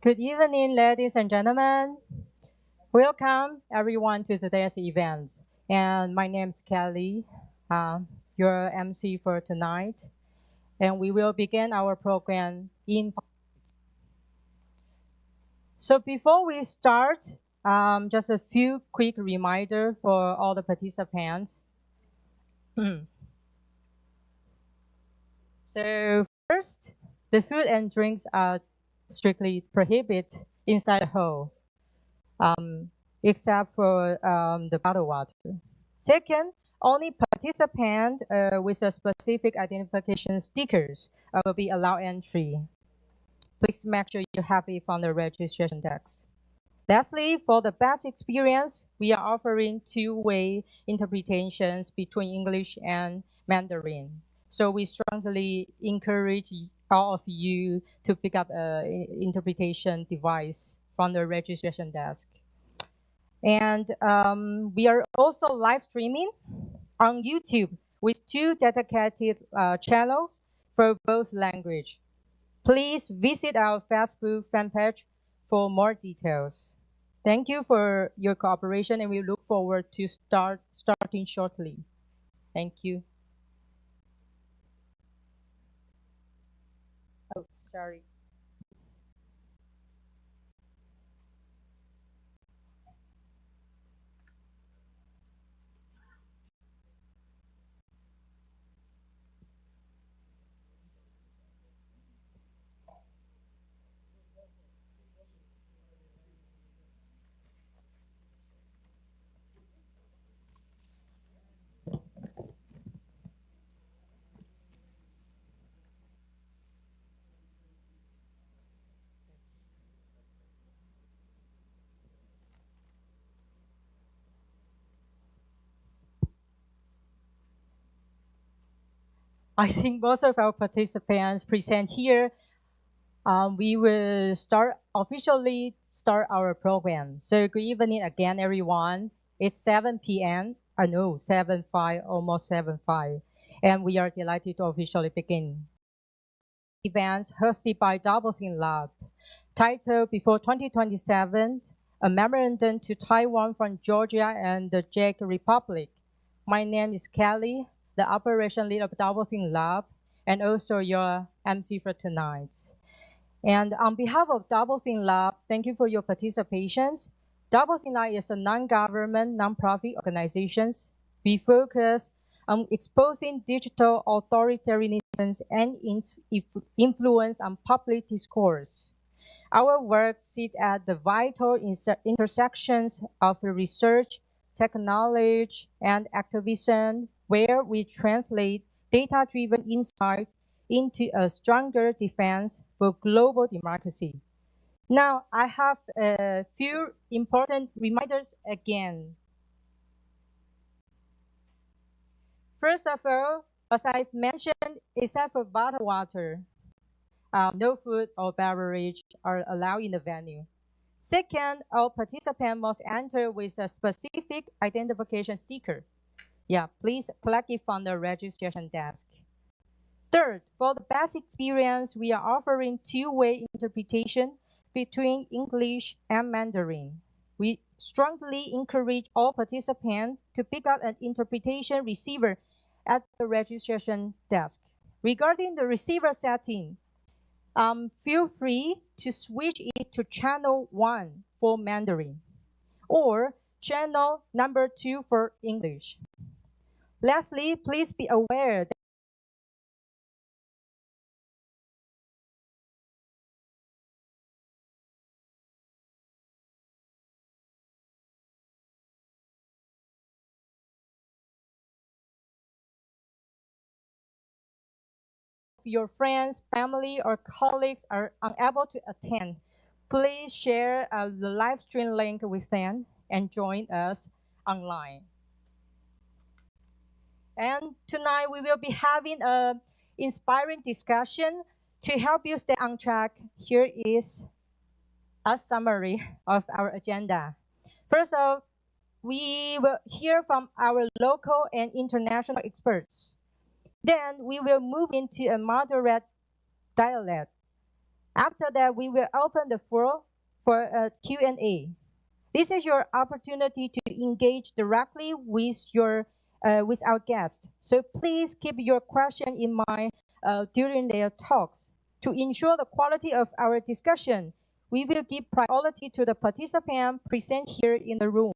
Good evening, ladies and gentlemen. Welcome everyone to today's event. And my name is Kelly, your MC for tonight. And we will begin our program in. So before we start, just a few quick reminder for all the participants. So first, the food and drinks are strictly prohibited inside the hall, except for the bottled water. Second, only participants with a specific identification stickers will be allowed entry. Please make sure you have it on the registration desk. Lastly, for the best experience, we are offering two-way interpretations between English and Mandarin. So we strongly encourage all of you to pick up an interpretation device from the registration desk. And we are also live streaming on YouTube with 2 dedicated channels for both language. Please visit our Facebook fan page for more details. Thank you for your cooperation, and we look forward to starting shortly. Thank you. Oh, sorry. I think most of our participants present here. We will officially start our program. So good evening again, everyone. It's 7 p.m. I know, 7:05, almost 7:05. And we are delighted to officially begin. Events hosted by Doublethink Lab, titled Before 2027, a memorandum to Taiwan from Georgia and the Czech Republic. My name is Kelly, the operation lead of Doublethink Lab, and also your MC for tonight. And on behalf of Doublethink Lab, thank you for your participation. Doublethink Lab is a non-government, non-profit organization. We focus on exposing digital authoritarianism and influence on public discourse. Our work sits at the vital intersections of research, technology, and activism, where we translate data-driven insights into a stronger defense for global democracy. Now, I have a few important reminders again. First of all, as I've mentioned, except for bottled water, no food or beverage are allowed in the venue. Second, all participants must enter with a specific identification sticker. Yeah, please collect it from the registration desk. Third, for the best experience, we are offering two-way interpretation between English and Mandarin. We strongly encourage all participants to pick up an interpretation receiver at the registration desk. Regarding the receiver setting, feel free to switch it to channel 1 for Mandarin or channel number 2 for English. Lastly, please be aware that your friends, family, or colleagues are unable to attend, please share the live stream link with them and join us online. And tonight we will be having an inspiring discussion. To help you stay on track, here is a summary of our agenda. First off, we will hear from our local and international experts. Then we will move into a moderate dialect. After that, we will open the floor for a Q&A. This is your opportunity to engage directly with our guests. So please keep your question in mind during their talks. To ensure the quality of our discussion, we will give priority to the participant present here in the room.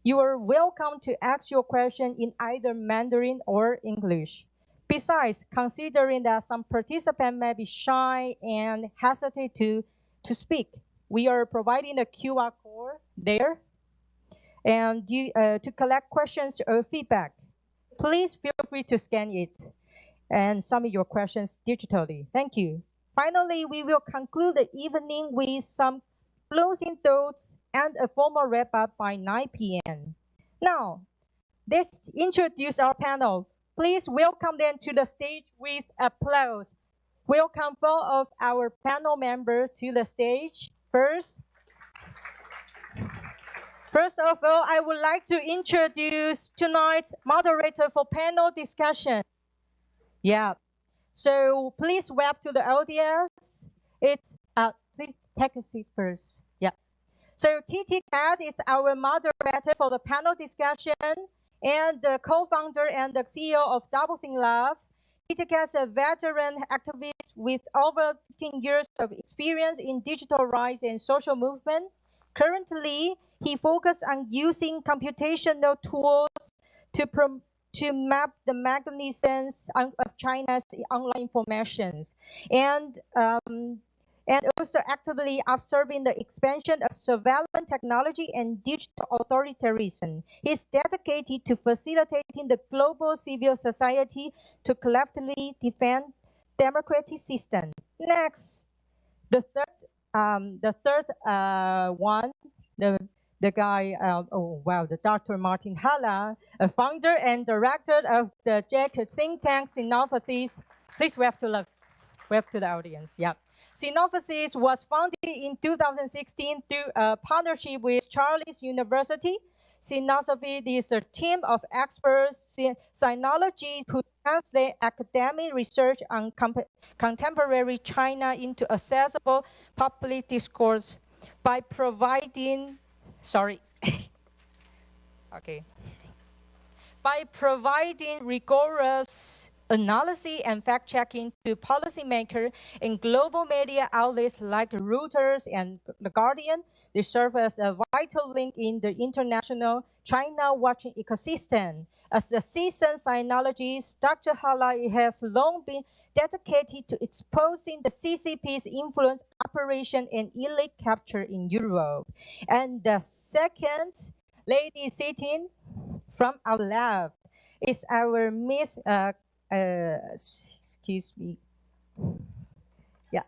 You are welcome to ask your question in either Mandarin or English. Besides, considering that some participants may be shy and hesitate to speak, we are providing a QR code there and to collect questions or feedback. Please feel free to scan it and submit your questions digitally. Thank you. Finally, we will conclude the evening with some closing thoughts and a formal wrap-up by 9 p.m. Now, let's introduce our panel. Please welcome them to the stage with applause. Welcome 4 of our panel members to the stage. First of all, I would like to introduce tonight's moderator for panel discussion. Yeah. So please wave to the audience. Please take a seat first. Yeah. So TT Cat is our moderator for the panel discussion and the co-founder and the CEO of Doublethink Lab. TT Cat is a veteran activist with over 15 years of experience in digital rights and social movement. Currently, he focuses on using computational tools to map the mechanisms of China's online informations and also actively observing the expansion of surveillance technology and digital authoritarianism. He's dedicated to facilitating the global civil society to collectively defend democratic system. Next, the third one, the guy, the Dr. Martin Hála, a founder and director of the Czech think tank Sinopsis. Please wave to the audience. Yeah. Sinopsis was founded in 2016 through a partnership with Charles University. Sinopsis is a team of experts, sinologists who translate academic research on contemporary China into accessible public discourse by providing, by providing rigorous analysis and fact-checking to policymakers and global media outlets like Reuters and The Guardian. They serve as a vital link in the international China watching ecosystem. As a seasoned sinologist, Dr. Hála has long been dedicated to exposing the CCP's influence, operation, and elite capture in Europe. And the second lady sitting from our lab is our Miss, excuse me. Yeah.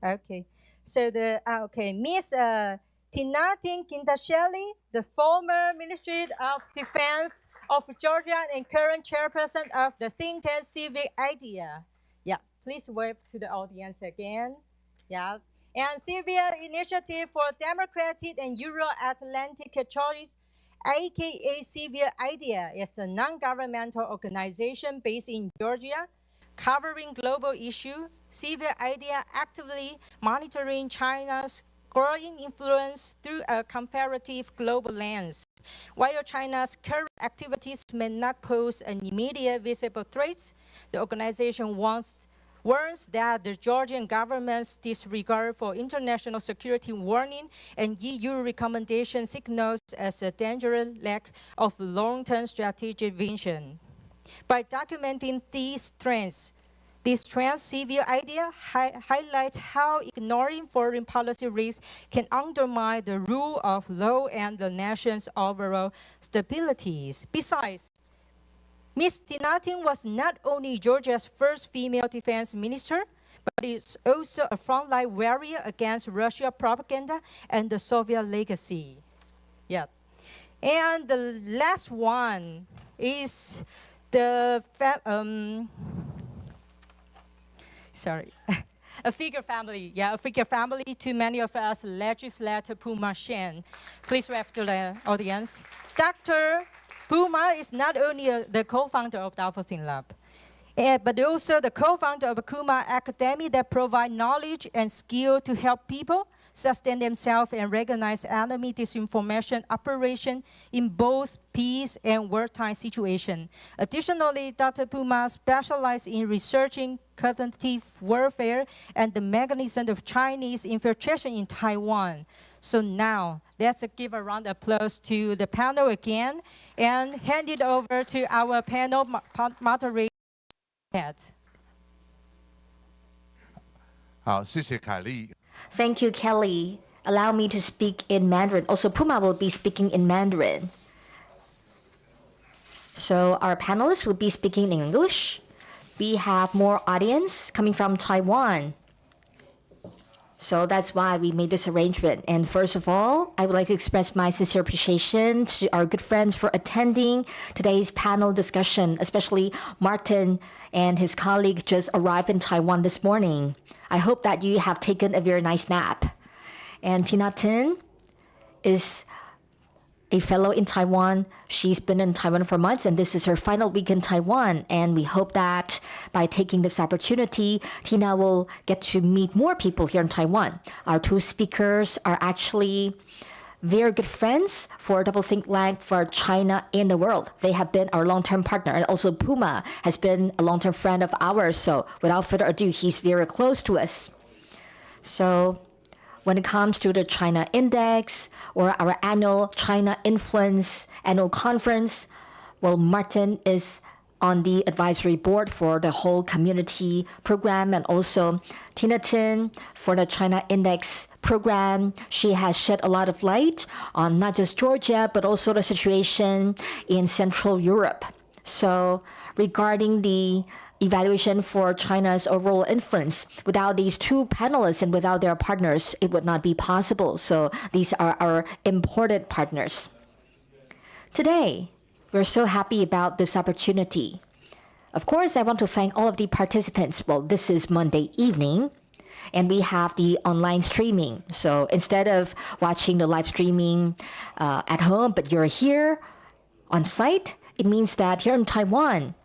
Okay. So Miss Tinatin Khidasheli, the former Ministry of Defense of Georgia and current chairperson of the think tank Civic Idea. Yeah, please wave to the audience again. Yeah. And Civil Initiative for Democratic and Euro-Atlantic Choice, aka Civil Idea, is a non-governmental organization based in Georgia, covering global issues. Civil Idea actively monitoring China's growing influence through a comparative global lens. While China's current activities may not pose an immediate visible threat, the organization warns that the Georgian government's disregard for international security warning and EU recommendation signals as a dangerous lack of long-term strategic vision. By documenting these trends, Civil Idea highlights how ignoring foreign policy risks can undermine the rule of law and the nation's overall stability. Besides, Ms. Tinatin was not only Georgia's first female defense minister, but is also a frontline warrior against Russia propaganda and the Soviet legacy. Yeah. And the last one is the a figure family. Yeah, a figure family to many of us, legislator Puma Shen. Please wave to the audience. Dr. Puma is not only the co-founder of Doublethink Lab, but also the co-founder of Puma Academy that provide knowledge and skill to help people sustain themselves and recognize enemy disinformation operation in both peace and wartime situation. Additionally, Dr. Puma specializes in researching cognitive warfare and the mechanism of Chinese infiltration in Taiwan. So now, let's give a round of applause to the panel again and hand it over to our panel moderator. 好，谢谢凯莉。 Thank you, Kelly. Allow me to speak in Mandarin. Also, Puma will be speaking in Mandarin. So our panelists will be speaking in English. We have more audience coming from Taiwan. So that's why we made this arrangement. And first of all, I would like to express my sincere appreciation to our good friends for attending today's panel discussion, especially Martin and his colleague just arrived in Taiwan this morning. I hope that you have taken a very nice nap. And Tinatin is a fellow in Taiwan. She's been in Taiwan for months, and this is her final week in Taiwan. And we hope that by taking this opportunity, Tina will get to meet more people here in Taiwan. Our two speakers are actually very good friends for Doublethink Lab for China and the world. They have been our long-term partner, and also Puma has been a long-term friend of ours. So without further ado, he's very close to us. So when it comes to the China Index or our annual China Influence annual conference, well, Martin is on the advisory board for the whole community program, and also Tinatin for the China Index program. She has shed a lot of light on not just Georgia, but also the situation in Central Europe. So regarding the evaluation for China's overall influence, without these two panelists and without their partners, it would not be possible. So these are our important partners. Today, we're so happy about this opportunity. Of course, I want to thank all of the participants. Well, this is Monday evening, and we have the online streaming. So instead of watching the live streaming at home, but you're here on site, it means that here in Taiwan,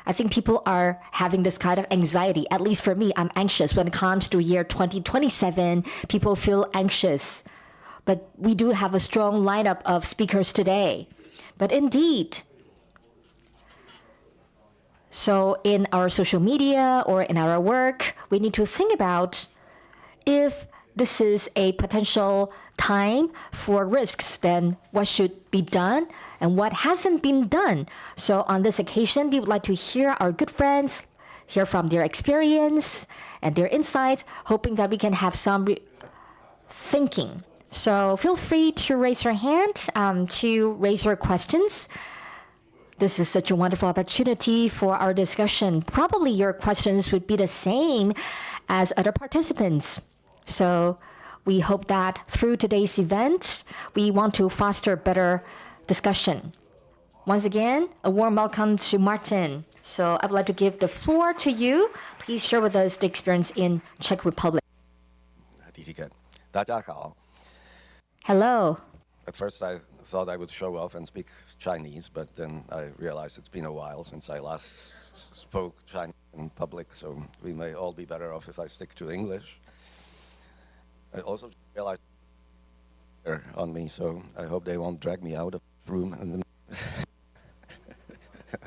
I think people are having this kind of anxiety. At least for me, I'm anxious. When it comes to year 2027, people feel anxious. But we do have a strong lineup of speakers today. But indeed, so in our social media or in our work, we need to think about if this is a potential time for risks, then what should be done and what hasn't been done. So on this occasion, we would like to hear our good friends, hear from their experience and their insight, hoping that we can have some thinking. So feel free to raise your hand to raise your questions. This is such a wonderful opportunity for our discussion. Probably your questions would be the same as other participants. So we hope that through today's event, we want to foster better discussion. Once again, a warm welcome to Martin. So I would like to give the floor to you. Please share with us the experience in Czech Republic. 大家好. Hello. At first I thought I would show off and speak Chinese, but then I realized it's been a while since I last spoke Chinese in public, so we may all be better off if I stick to English. I also realized they're on me, so I hope they won't drag me out of the room. And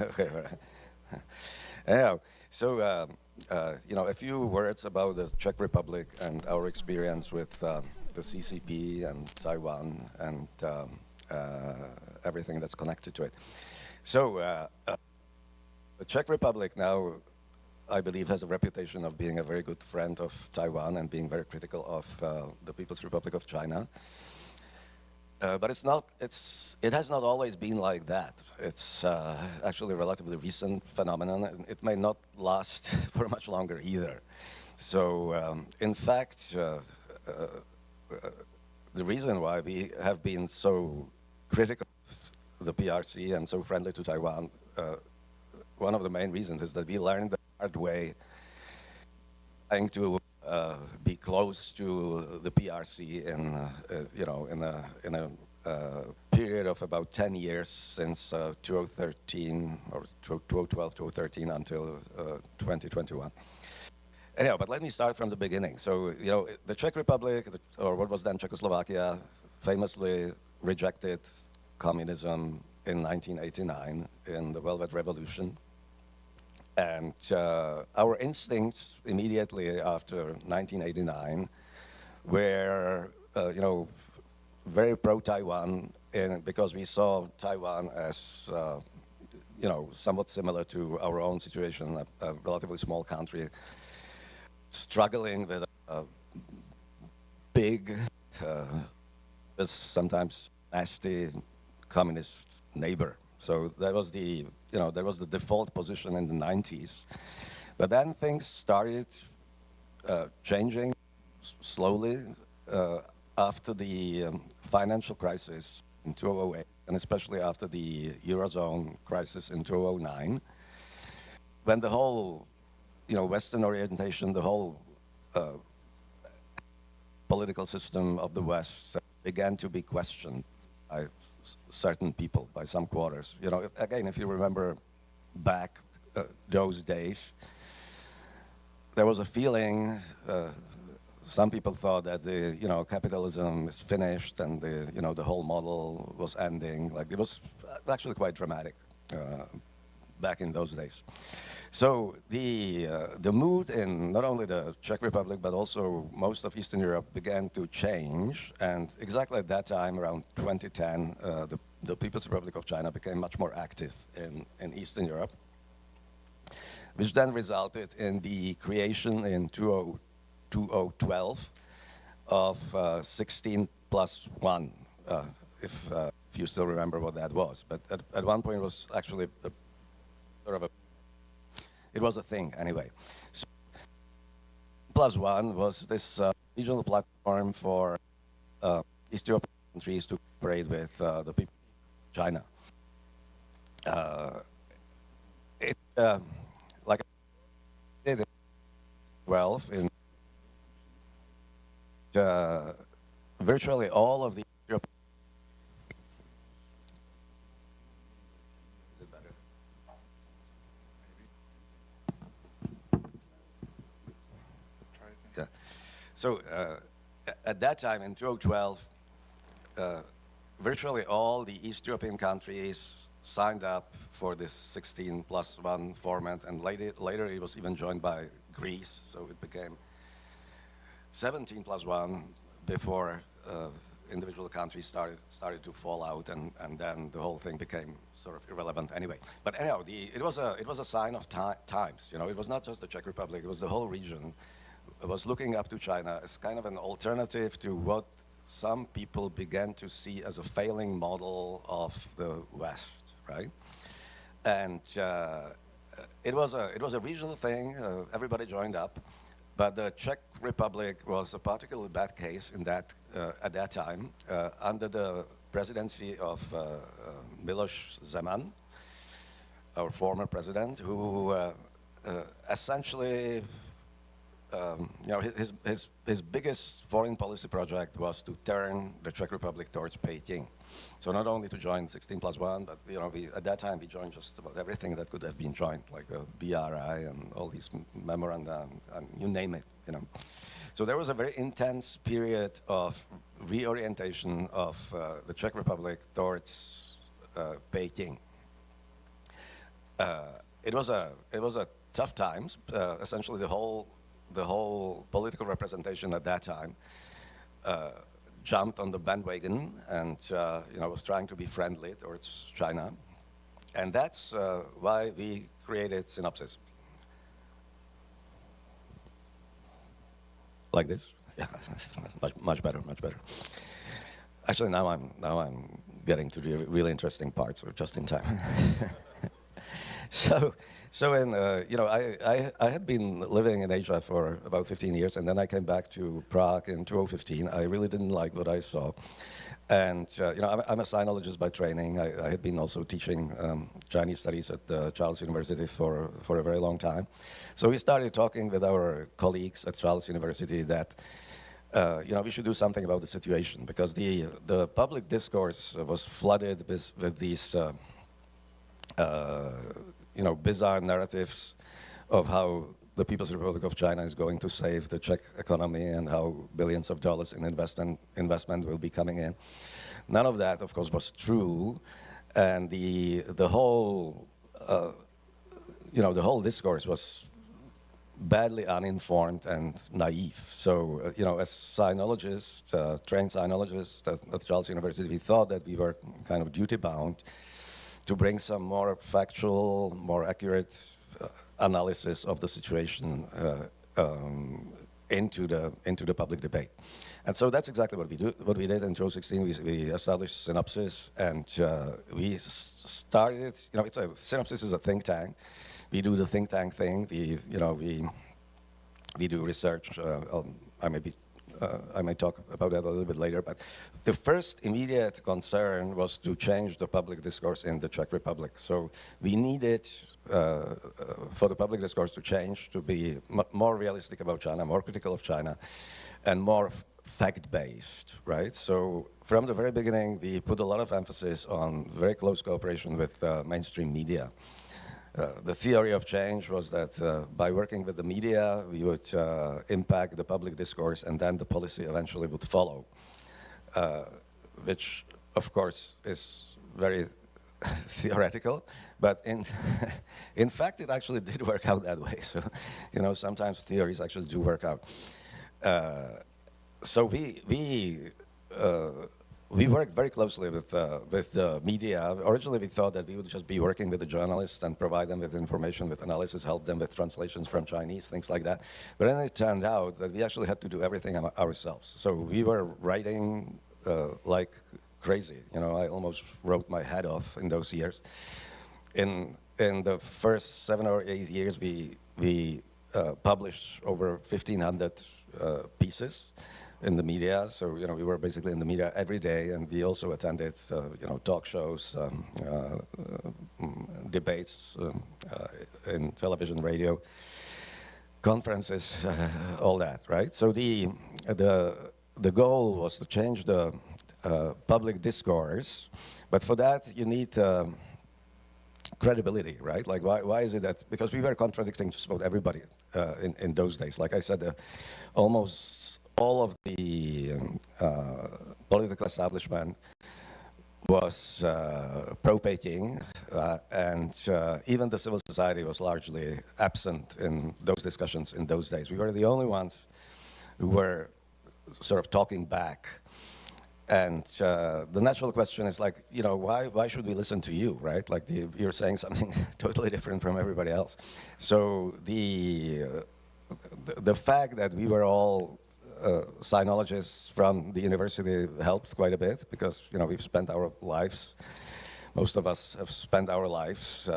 okay, right. Anyhow, so a few words about the Czech Republic and our experience with the CCP and Taiwan and everything that's connected to it. So the Czech Republic now, I believe, has a reputation of being a very good friend of Taiwan and being very critical of the People's Republic of China. But it has not always been like that. It's actually a relatively recent phenomenon, and it may not last for much longer either. So in fact, the reason why we have been so critical of the PRC and so friendly to Taiwan, one of the main reasons is that we learned the hard way trying to be close to the PRC in a period of about 10 years since 2013 or 2012, 2013 until 2021. Anyhow, but let me start from the beginning. So, the Czech Republic, or what was then Czechoslovakia, famously rejected communism in 1989 in the Velvet Revolution. And our instincts immediately after 1989 were, very pro-Taiwan, because we saw Taiwan as, somewhat similar to our own situation, a relatively small country, struggling with a big, sometimes nasty communist neighbor. So that was the default position in the 90s. But then things started changing slowly after the financial crisis in 2008, and especially after the Eurozone crisis in 2009, when the whole, Western orientation, the whole political system of the West began to be questioned by certain people, by some quarters. Again, if you remember back those days, there was a feeling, some people thought that capitalism is finished and the whole model was ending. Like, it was actually quite dramatic back in those days. So the mood in not only the Czech Republic but also most of Eastern Europe began to change, and exactly at that time, around 2010, the People's Republic of China became much more active in Eastern Europe, which then resulted in the creation in 2012 of 16 plus 1, if you still remember what that was. But at one point it was actually it was a thing anyway. So, plus 1 was this regional platform for East European countries to cooperate with the people of China. Like I did in 12, in virtually all of the European. Is it better? Yeah. So at that time in 2012, virtually all the East European countries signed up for this 16 plus 1 format, and later it was even joined by Greece, so it became 17 plus 1 before individual countries started to fall out, and then the whole thing became sort of irrelevant anyway. But anyhow, it was a sign of times. It was not just the Czech Republic; it was the whole region. It was looking up to China as kind of an alternative to what some people began to see as a failing model of the West, right? And it was a regional thing. Everybody joined up. But the Czech Republic was a particularly bad case in that at that time, under the presidency of Miloš Zeman, our former president, who essentially, his biggest foreign policy project was to turn the Czech Republic towards Beijing. So not only to join 16 plus 1, but at that time we joined just about everything that could have been joined, like the BRI and all these memoranda, and you name it. So there was a very intense period of reorientation of the Czech Republic towards Beijing. It was a tough times. Essentially, the whole political representation at that time jumped on the bandwagon and was trying to be friendly towards China, and that's why we created Sinopsis. Like this, yeah, much better. Actually, now I'm getting to the really interesting parts, or just in time. so in I had been living in Asia for about 15 years, and then I came back to Prague in 2015. I really didn't like what I saw, and I'm a sinologist by training. I had been also teaching Chinese studies at the Charles University for a very long time. So we started talking with our colleagues at Charles University that we should do something about the situation, because the public discourse was flooded with these bizarre narratives of how the People's Republic of China is going to save the Czech economy and how billions of dollars in investment will be coming in. None of that, of course, was true, and the whole discourse was badly uninformed and naive. So, as sinologists, trained sinologists at Charles University, we thought that we were kind of duty-bound to bring some more factual, more accurate analysis of the situation into the public debate. And so that's exactly what we do. What we did in 2016, we established Sinopsis, and we started. Sinopsis is a think tank. We do the think tank thing. We do research. I may talk about that a little bit later, but the first immediate concern was to change the public discourse in the Czech Republic. So we needed, for the public discourse to change, to be more realistic about China, more critical of China, and more fact-based, right? So from the very beginning, we put a lot of emphasis on very close cooperation with mainstream media. The theory of change was that by working with the media, we would impact the public discourse, and then the policy eventually would follow, which, of course, is very theoretical, but in fact, it actually did work out that way. So, sometimes theories actually do work out. So we worked very closely with the media. Originally, we thought that we would just be working with the journalists and provide them with information, with analysis, help them with translations from Chinese, things like that. But then it turned out that we actually had to do everything ourselves. So we were writing like crazy. I almost wrote my head off in those years. In the first 7 or 8 years, we published over 1,500 pieces in the media. So, we were basically in the media every day, and we also attended, talk shows, debates in television, radio, conferences, all that, right? So the goal was to change the public discourse, but for that you need credibility, right? Like, why is it that, because we were contradicting just about everybody in those days. Like I said, almost all of the political establishment was pro-Peking, and even the civil society was largely absent in those discussions in those days. We were the only ones who were sort of talking back. And the natural question is like, why should we listen to you, right? Like you're saying something totally different from everybody else. So the fact that we were all sinologists from the university helped quite a bit, because we've spent our lives, most of us have spent our lives,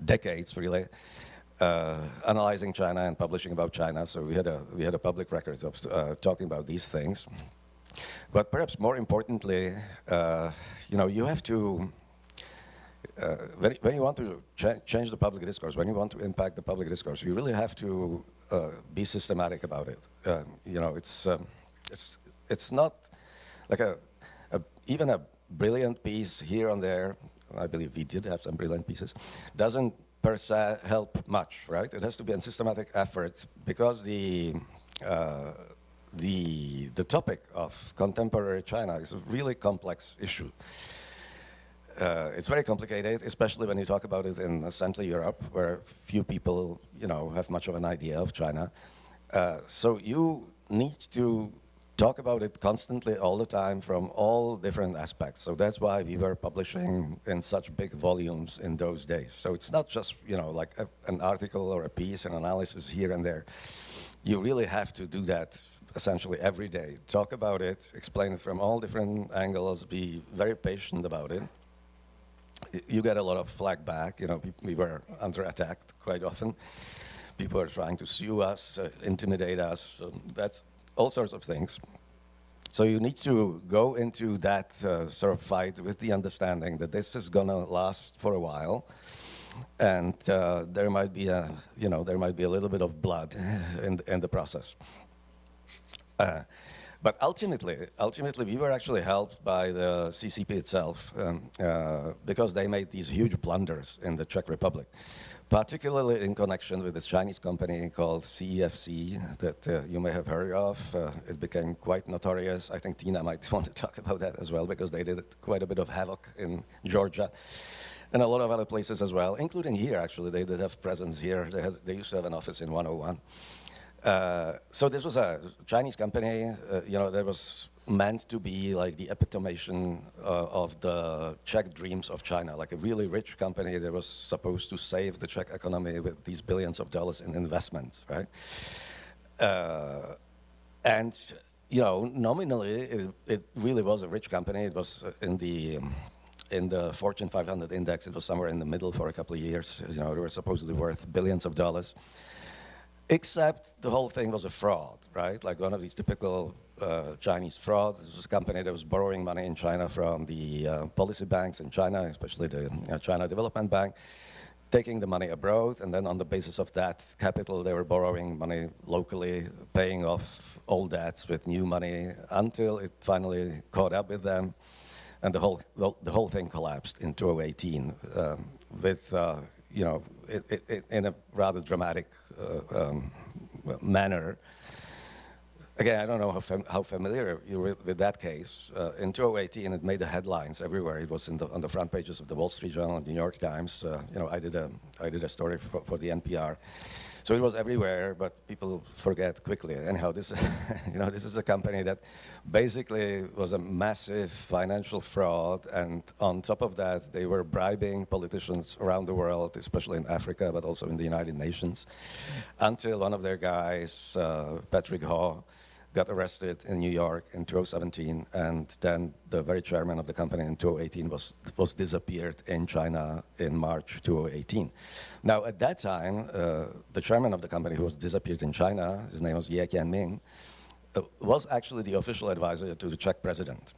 decades really, analyzing China and publishing about China. So we had a public record of talking about these things. But perhaps more importantly, you have to, when you want to change the public discourse, when you want to impact the public discourse, you really have to be systematic about it. It's not like even a brilliant piece here and there. I believe we did have some brilliant pieces. Doesn't per se help much, right? It has to be a systematic effort, because the topic of contemporary China is a really complex issue. It's very complicated, especially when you talk about it in Central Europe, where few people, have much of an idea of China. So you need to talk about it constantly, all the time, from all different aspects. So that's why we were publishing in such big volumes in those days. So it's not just, like an article or a piece, an analysis here and there. You really have to do that essentially every day. Talk about it, explain it from all different angles, be very patient about it. you get a lot of flag back. You know, we were under attack quite often. People are trying to sue us, intimidate us. That's all sorts of things. So you need to go into that sort of fight with the understanding that this is going to last for a while, and there might be a, there might be a little bit of blood in the process. But ultimately, we were actually helped by the CCP itself because they made these huge blunders in the Czech Republic, particularly in connection with this Chinese company called CEFC that you may have heard of. It became quite notorious. I think Tina might want to talk about that as well, because they did quite a bit of havoc in Georgia and a lot of other places as well, including here, actually. They did have presence here. They used to have an office in 101. So this was a Chinese company, that was meant to be like the epitomation of the Czech dreams of China, like a really rich company that was supposed to save the Czech economy with these billions of dollars in investments, right? And nominally, it really was a rich company. It was in the Fortune 500 index. It was somewhere in the middle for a couple of years. They were supposedly worth billions of dollars. Except the whole thing was a fraud, right? Like one of these typical Chinese frauds. This was a company that was borrowing money in China from the policy banks in China, especially the China Development Bank, taking the money abroad, and then on the basis of that capital, they were borrowing money locally, paying off old debts with new money until it finally caught up with them, and the whole thing collapsed in 2018 with in a rather dramatic manner. Again, I don't know how familiar you're with that case. In 2018, it made the headlines everywhere. It was on the front pages of the Wall Street Journal and the New York Times. I did a story for the NPR. So it was everywhere, but people forget quickly. Anyhow, this is, this is a company that basically was a massive financial fraud, and on top of that, they were bribing politicians around the world, especially in Africa, but also in the United Nations, until one of their guys, Patrick Haw, got arrested in New York in 2017, and then the very chairman of the company in 2018 was disappeared in China in March 2018. Now, at that time, the chairman of the company who was disappeared in China, his name was Ye Tianming, was actually the official advisor to the Czech president.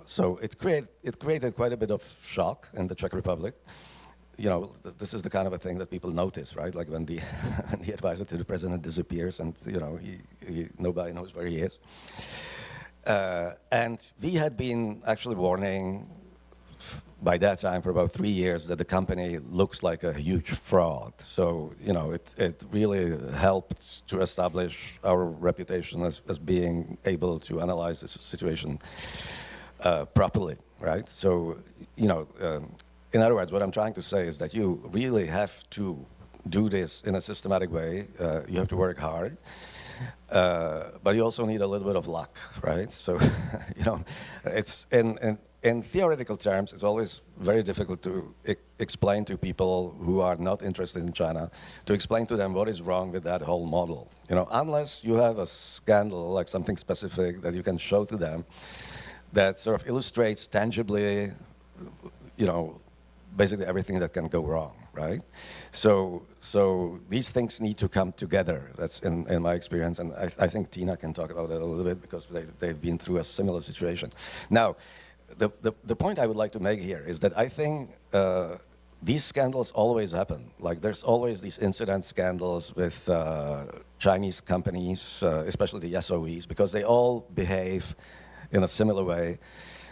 So it created quite a bit of shock in the Czech Republic. This is the kind of a thing that people notice, right? Like when the advisor to the president disappears, and nobody knows where he is. And we had been actually warning by that time for about 3 years that the company looks like a huge fraud. So it really helped to establish our reputation as being able to analyze this situation properly, right? So in other words, what I'm trying to say is that you really have to do this in a systematic way. You have to work hard, but you also need a little bit of luck, right? So, it's in theoretical terms, it's always very difficult to explain to people who are not interested in China, to explain to them what is wrong with that whole model. Unless you have a scandal, like something specific that you can show to them that sort of illustrates tangibly, basically everything that can go wrong, right? So these things need to come together. That's in my experience, and I think Tina can talk about that a little bit because they've been through a similar situation. Now, the point I would like to make here is that I think these scandals always happen. Like there's always these incident scandals with Chinese companies, especially the SOEs, because they all behave in a similar way.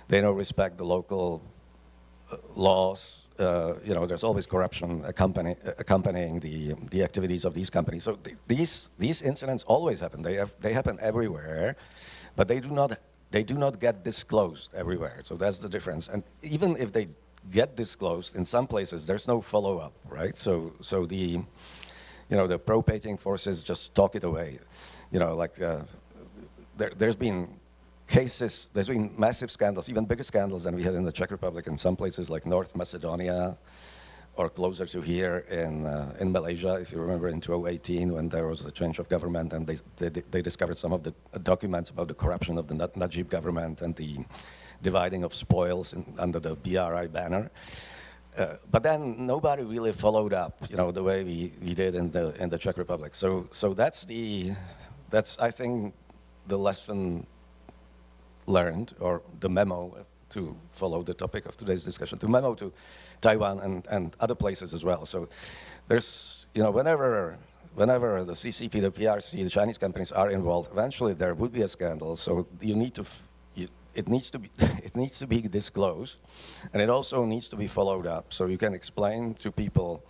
They don't respect the local laws. There's always corruption accompanying the activities of these companies. So these incidents always happen. They happen everywhere, but they do not get disclosed everywhere. So that's the difference. And even if they get disclosed, in some places there's no follow-up, right? So the pro-Peking forces just talk it away. There's been cases, there's been massive scandals, even bigger scandals than we had in the Czech Republic in some places like North Macedonia, or closer to here in Malaysia, if you remember in 2018 when there was a change of government and they discovered some of the documents about the corruption of the Najib government and the dividing of spoils under the BRI banner. But then nobody really followed up, the way we did in the Czech Republic. So that's I think the lesson learned, or the memo, to follow the topic of today's discussion, to memo to Taiwan and other places as well. So there's, whenever the CCP, the PRC, the Chinese companies are involved, eventually there would be a scandal. So you need to, it needs to be, it needs to be disclosed, and it also needs to be followed up. So you can explain to people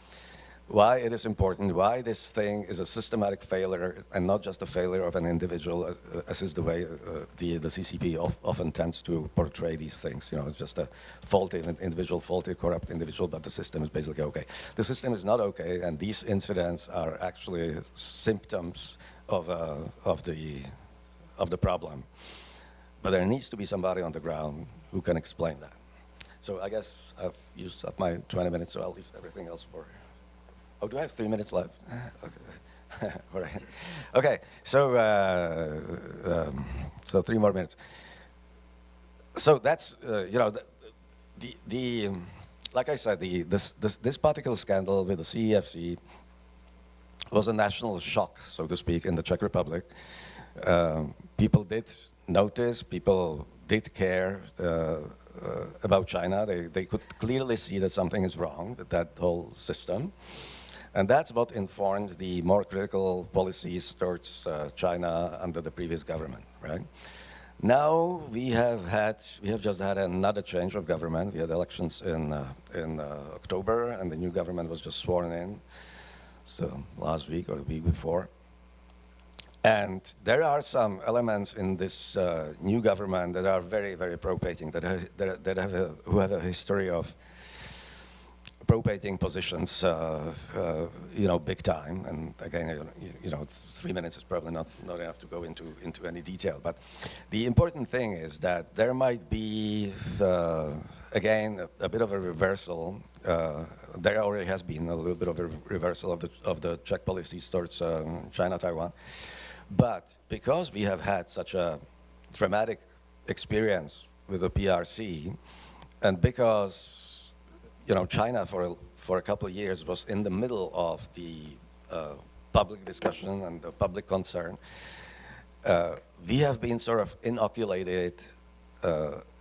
why it is important, why this thing is a systematic failure and not just a failure of an individual, as is the way the CCP often tends to portray these things. It's just a faulty individual, faulty, corrupt individual, but the system is basically okay. The system is not okay, and these incidents are actually symptoms of the problem. But there needs to be somebody on the ground who can explain that. So I guess I've used up my 20 minutes, so I'll leave everything else for. Oh, do I have 3 minutes left? Okay. All right. Okay, so 3 more minutes. So that's, like I said, this particular scandal with the CEFC was a national shock, so to speak, in the Czech Republic. People did notice, people did care about China. They could clearly see that something is wrong with that whole system. And that's what informed the more critical policies towards China under the previous government, right? Now we have just had another change of government. We had elections in October, and the new government was just sworn in, so last week or the week before. And there are some elements in this new government that are very, very pro-Beijing, who have a history of pro-Beijing positions, big time. And again, 3 minutes is probably not enough to go into any detail. But the important thing is that there might be, again, a bit of a reversal. There already has been a little bit of a reversal of the Czech policies towards China, Taiwan. But because we have had such a traumatic experience with the PRC, and because China for a couple of years was in the middle of the public discussion and the public concern, we have been sort of inoculated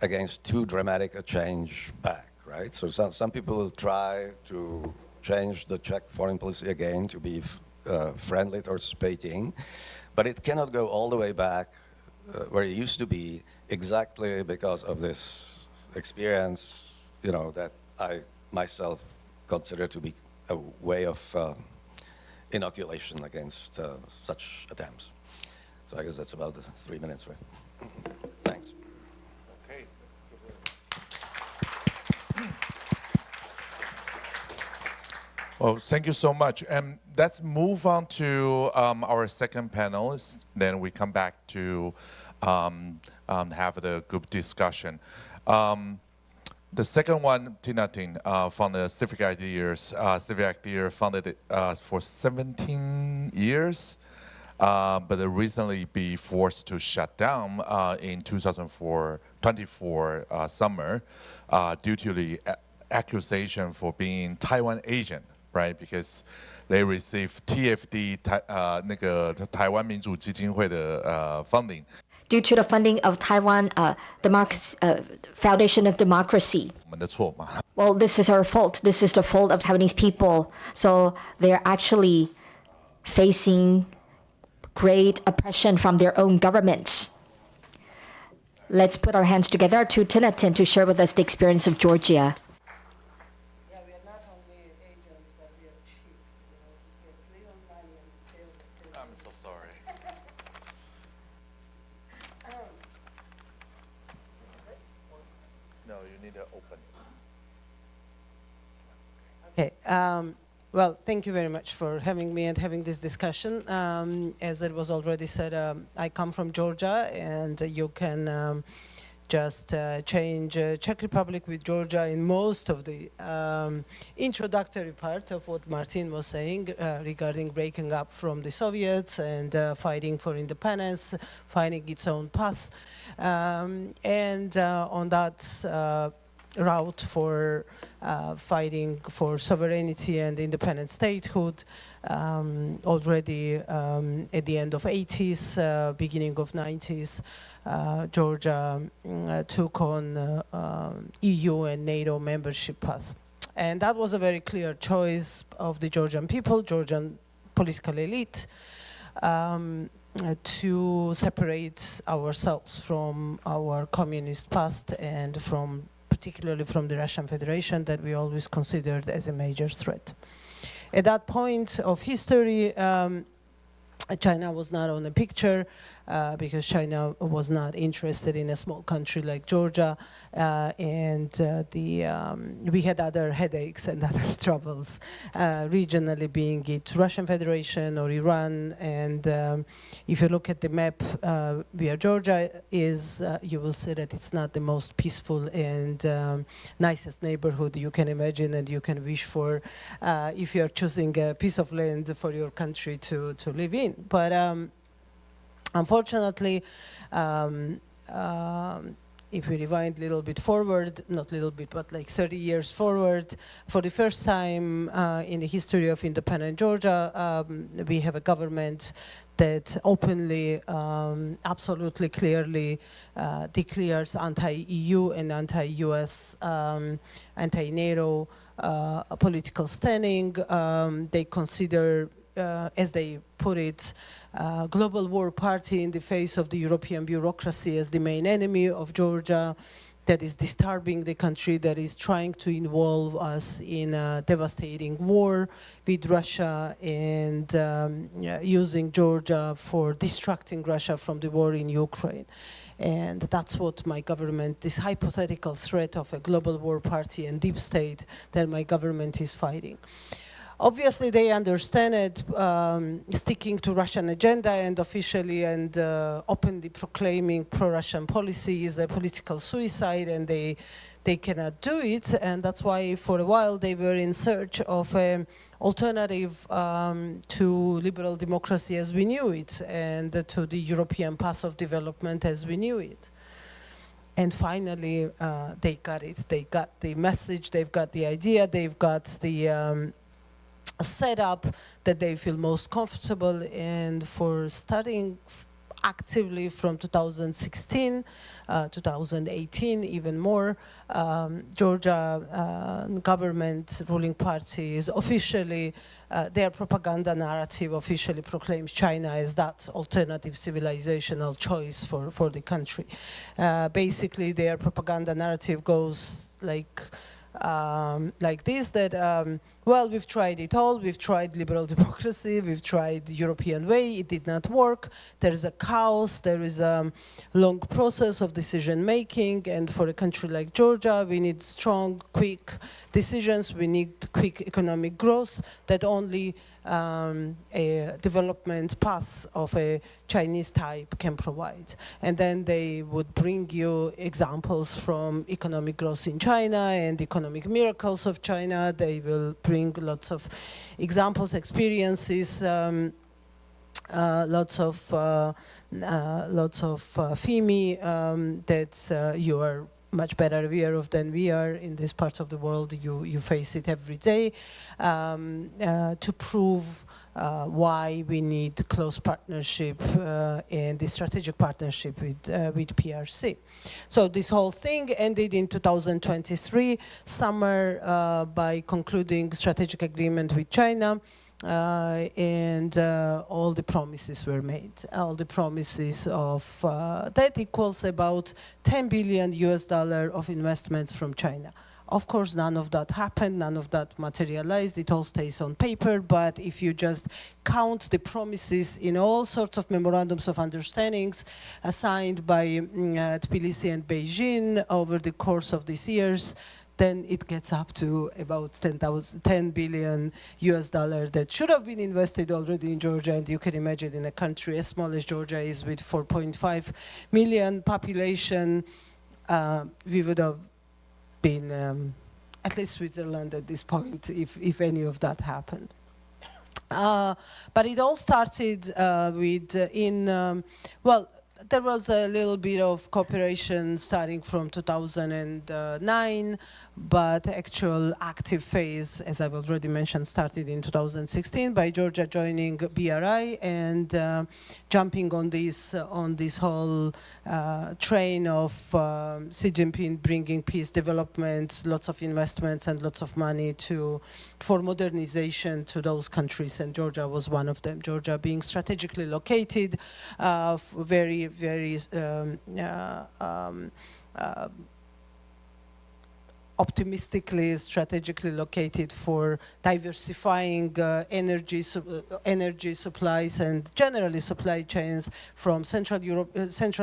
against too dramatic a change back, right? So some people will try to change the Czech foreign policy again to be friendly towards Beijing, but it cannot go all the way back where it used to be, exactly because of this experience, that I myself consider to be a way of inoculation against such attempts. So I guess that's about the 3 minutes, right? Thanks. Okay. Well, thank you so much. And let's move on to our second panelist. Then we come back to have the group discussion. The second one, Tinatin, from the Civic Ideas. Civic Ideas founded it for 17 years, but recently be forced to shut down in 2024 summer due to the accusation for being Taiwan agent, right? Because they received TFD 那个台湾民主基金会的funding. Due to the funding of Taiwan Foundation of Democracy. 我们的错嘛。 Well, this is our fault. This is the fault of Taiwanese people. So they're actually facing great oppression from their own government. Let's put our hands together to Tinatin to share with us the experience of Georgia. Yeah, we are not only agents, but we are cheap. We have little money and fail. I'm so sorry. No, you need to open. Okay. Well, thank you very much for having me and having this discussion. As it was already said, I come from Georgia, and you can just change Czech Republic with Georgia in most of the introductory part of what Martin was saying regarding breaking up from the Soviets and fighting for independence, finding its own path. And on that route for fighting for sovereignty and independent statehood. Already at the end of 80s, beginning of 90s, Georgia took on EU and NATO membership path. And that was a very clear choice of the Georgian people, Georgian political elite, to separate ourselves from our communist past and particularly from the Russian Federation that we always considered as a major threat. At that point of history, China was not on the picture because China was not interested in a small country like Georgia, and we had other headaches and other troubles, regionally being it Russian Federation or Iran. And if you look at the map where Georgia is, you will see that it's not the most peaceful and nicest neighborhood you can imagine and you can wish for if you're choosing a piece of land for your country to live in. But unfortunately, if we rewind a little bit forward, not a little bit, but like 30 years forward, for the first time in the history of independent Georgia, we have a government that openly, absolutely clearly declares anti-EU and anti-US, anti-NATO political standing. They consider, as they put it, global war party in the face of the European bureaucracy as the main enemy of Georgia, that is disturbing the country, that is trying to involve us in a devastating war with Russia and using Georgia for distracting Russia from the war in Ukraine. And that's what my government, this hypothetical threat of a global war party and deep state that my government is fighting. Obviously, they understand it, sticking to Russian agenda and officially and openly proclaiming pro-Russian policy is a political suicide, and they cannot do it. And that's why for a while they were in search of an alternative to liberal democracy as we knew it and to the European path of development as we knew it. And finally, they got it. They got the message, they've got the idea, they've got the setup that they feel most comfortable in. For starting actively from 2016, 2018, even more, Georgia government ruling party is officially, their propaganda narrative officially proclaims China as that alternative civilizational choice for the country. Basically, their propaganda narrative goes like this, that, well, we've tried it all. We've tried liberal democracy. We've tried the European way. It did not work. There is a chaos. There is a long process of decision making. And for a country like Georgia, we need strong, quick decisions. We need quick economic growth that only a development path of a Chinese type can provide. And then they would bring you examples from economic growth in China and economic miracles of China. They will bring lots of examples, experiences, lots of FIMI that you are much better aware of than we are in this part of the world. You face it every day to prove why we need close partnership and the strategic partnership with PRC. So this whole thing ended in 2023 summer by concluding strategic agreement with China. And all the promises were made. All the promises of that equals about $10 billion of investments from China. Of course, none of that happened, none of that materialized. It all stays on paper. But if you just count the promises in all sorts of memorandums of understandings signed by Tbilisi and Beijing over the course of these years, then it gets up to about $10 billion that should have been invested already in Georgia. And you can imagine in a country as small as Georgia is, with 4.5 million population, we would have been at least Switzerland at this point if any of that happened. But it all started with well, there was a little bit of cooperation starting from 2009, but actual active phase, as I've already mentioned, started in 2016 by Georgia joining BRI and jumping on this whole train of Xi Jinping bringing peace, development, lots of investments and lots of money for modernization to those countries, and Georgia was one of them. Georgia being strategically located, very optimistically, strategically located for diversifying energy supplies and generally supply chains from Central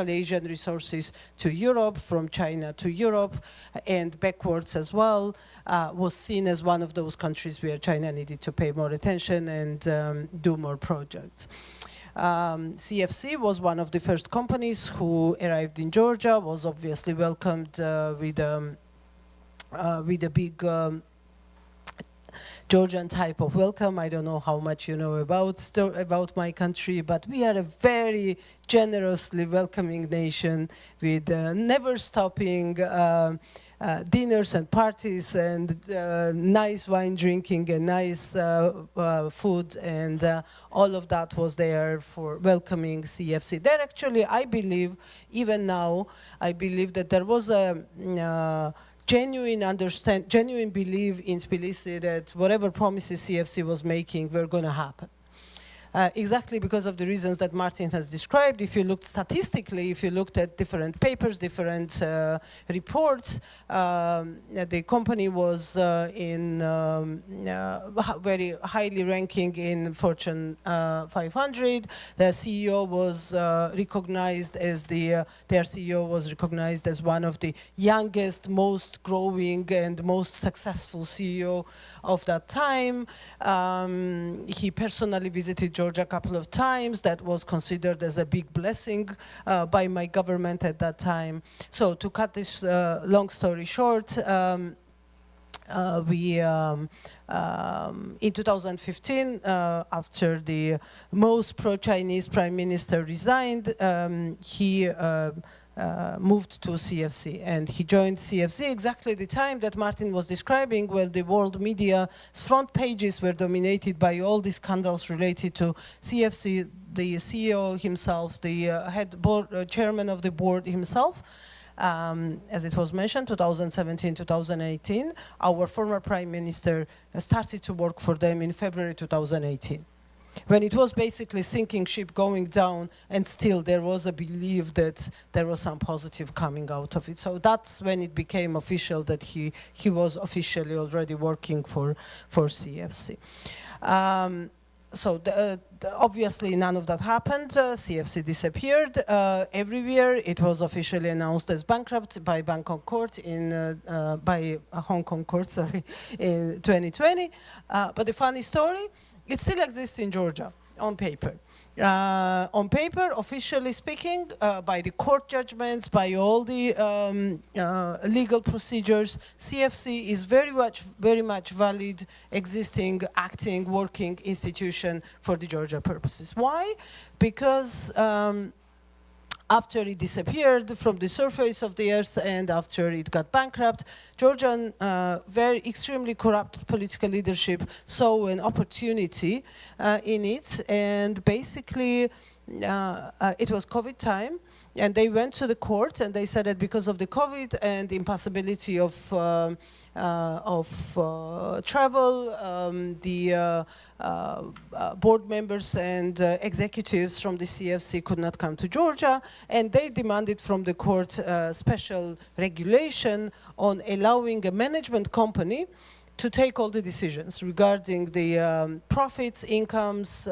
Asian resources to Europe, from China to Europe, and backwards as well, was seen as one of those countries where China needed to pay more attention and do more projects. CFC was one of the first companies who arrived in Georgia, was obviously welcomed with a big Georgian type of welcome. I don't know how much you know about my country, but we are a very generously welcoming nation with never stopping dinners and parties and nice wine drinking and nice food, and all of that was there for welcoming CFC. There actually, I believe, even now, I believe that there was a genuine belief in Tbilisi that whatever promises CFC was making were going to happen. Exactly because of the reasons that Martin has described. If you looked statistically, if you looked at different papers, different reports, the company was very highly ranking in Fortune 500. The CEO was recognized as their CEO was recognized as one of the youngest, most growing, and most successful CEO of that time. He personally visited Georgia a couple of times. That was considered as a big blessing by my government at that time. So to cut this long story short, in 2015, after the most pro-Chinese prime minister resigned, he moved to CFC, and he joined CFC exactly the time that Martin was describing, where the world media's front pages were dominated by all these scandals related to CFC, the CEO himself, the chairman of the board himself. As it was mentioned, 2017, 2018, our former prime minister started to work for them in February 2018. When it was basically sinking ship going down, and still there was a belief that there was some positive coming out of it. So that's when it became official that he was officially already working for CFC. So obviously none of that happened. CFC disappeared everywhere. It was officially announced as bankrupt by Bangkok court by Hong Kong court, sorry, in 2020. But the funny story, it still exists in Georgia on paper. On paper, officially speaking, by the court judgments, by all the legal procedures, CFC is very much valid, existing, acting, working institution for the Georgia purposes. Why? Because after it disappeared from the surface of the earth and after it got bankrupt, Georgian very extremely corrupt political leadership saw an opportunity in it, and basically it was COVID time, and they went to the court and they said that because of the COVID and the impossibility of travel, the board members and executives from the CFC could not come to Georgia, and they demanded from the court special regulation on allowing a management company to take all the decisions regarding the profits, incomes,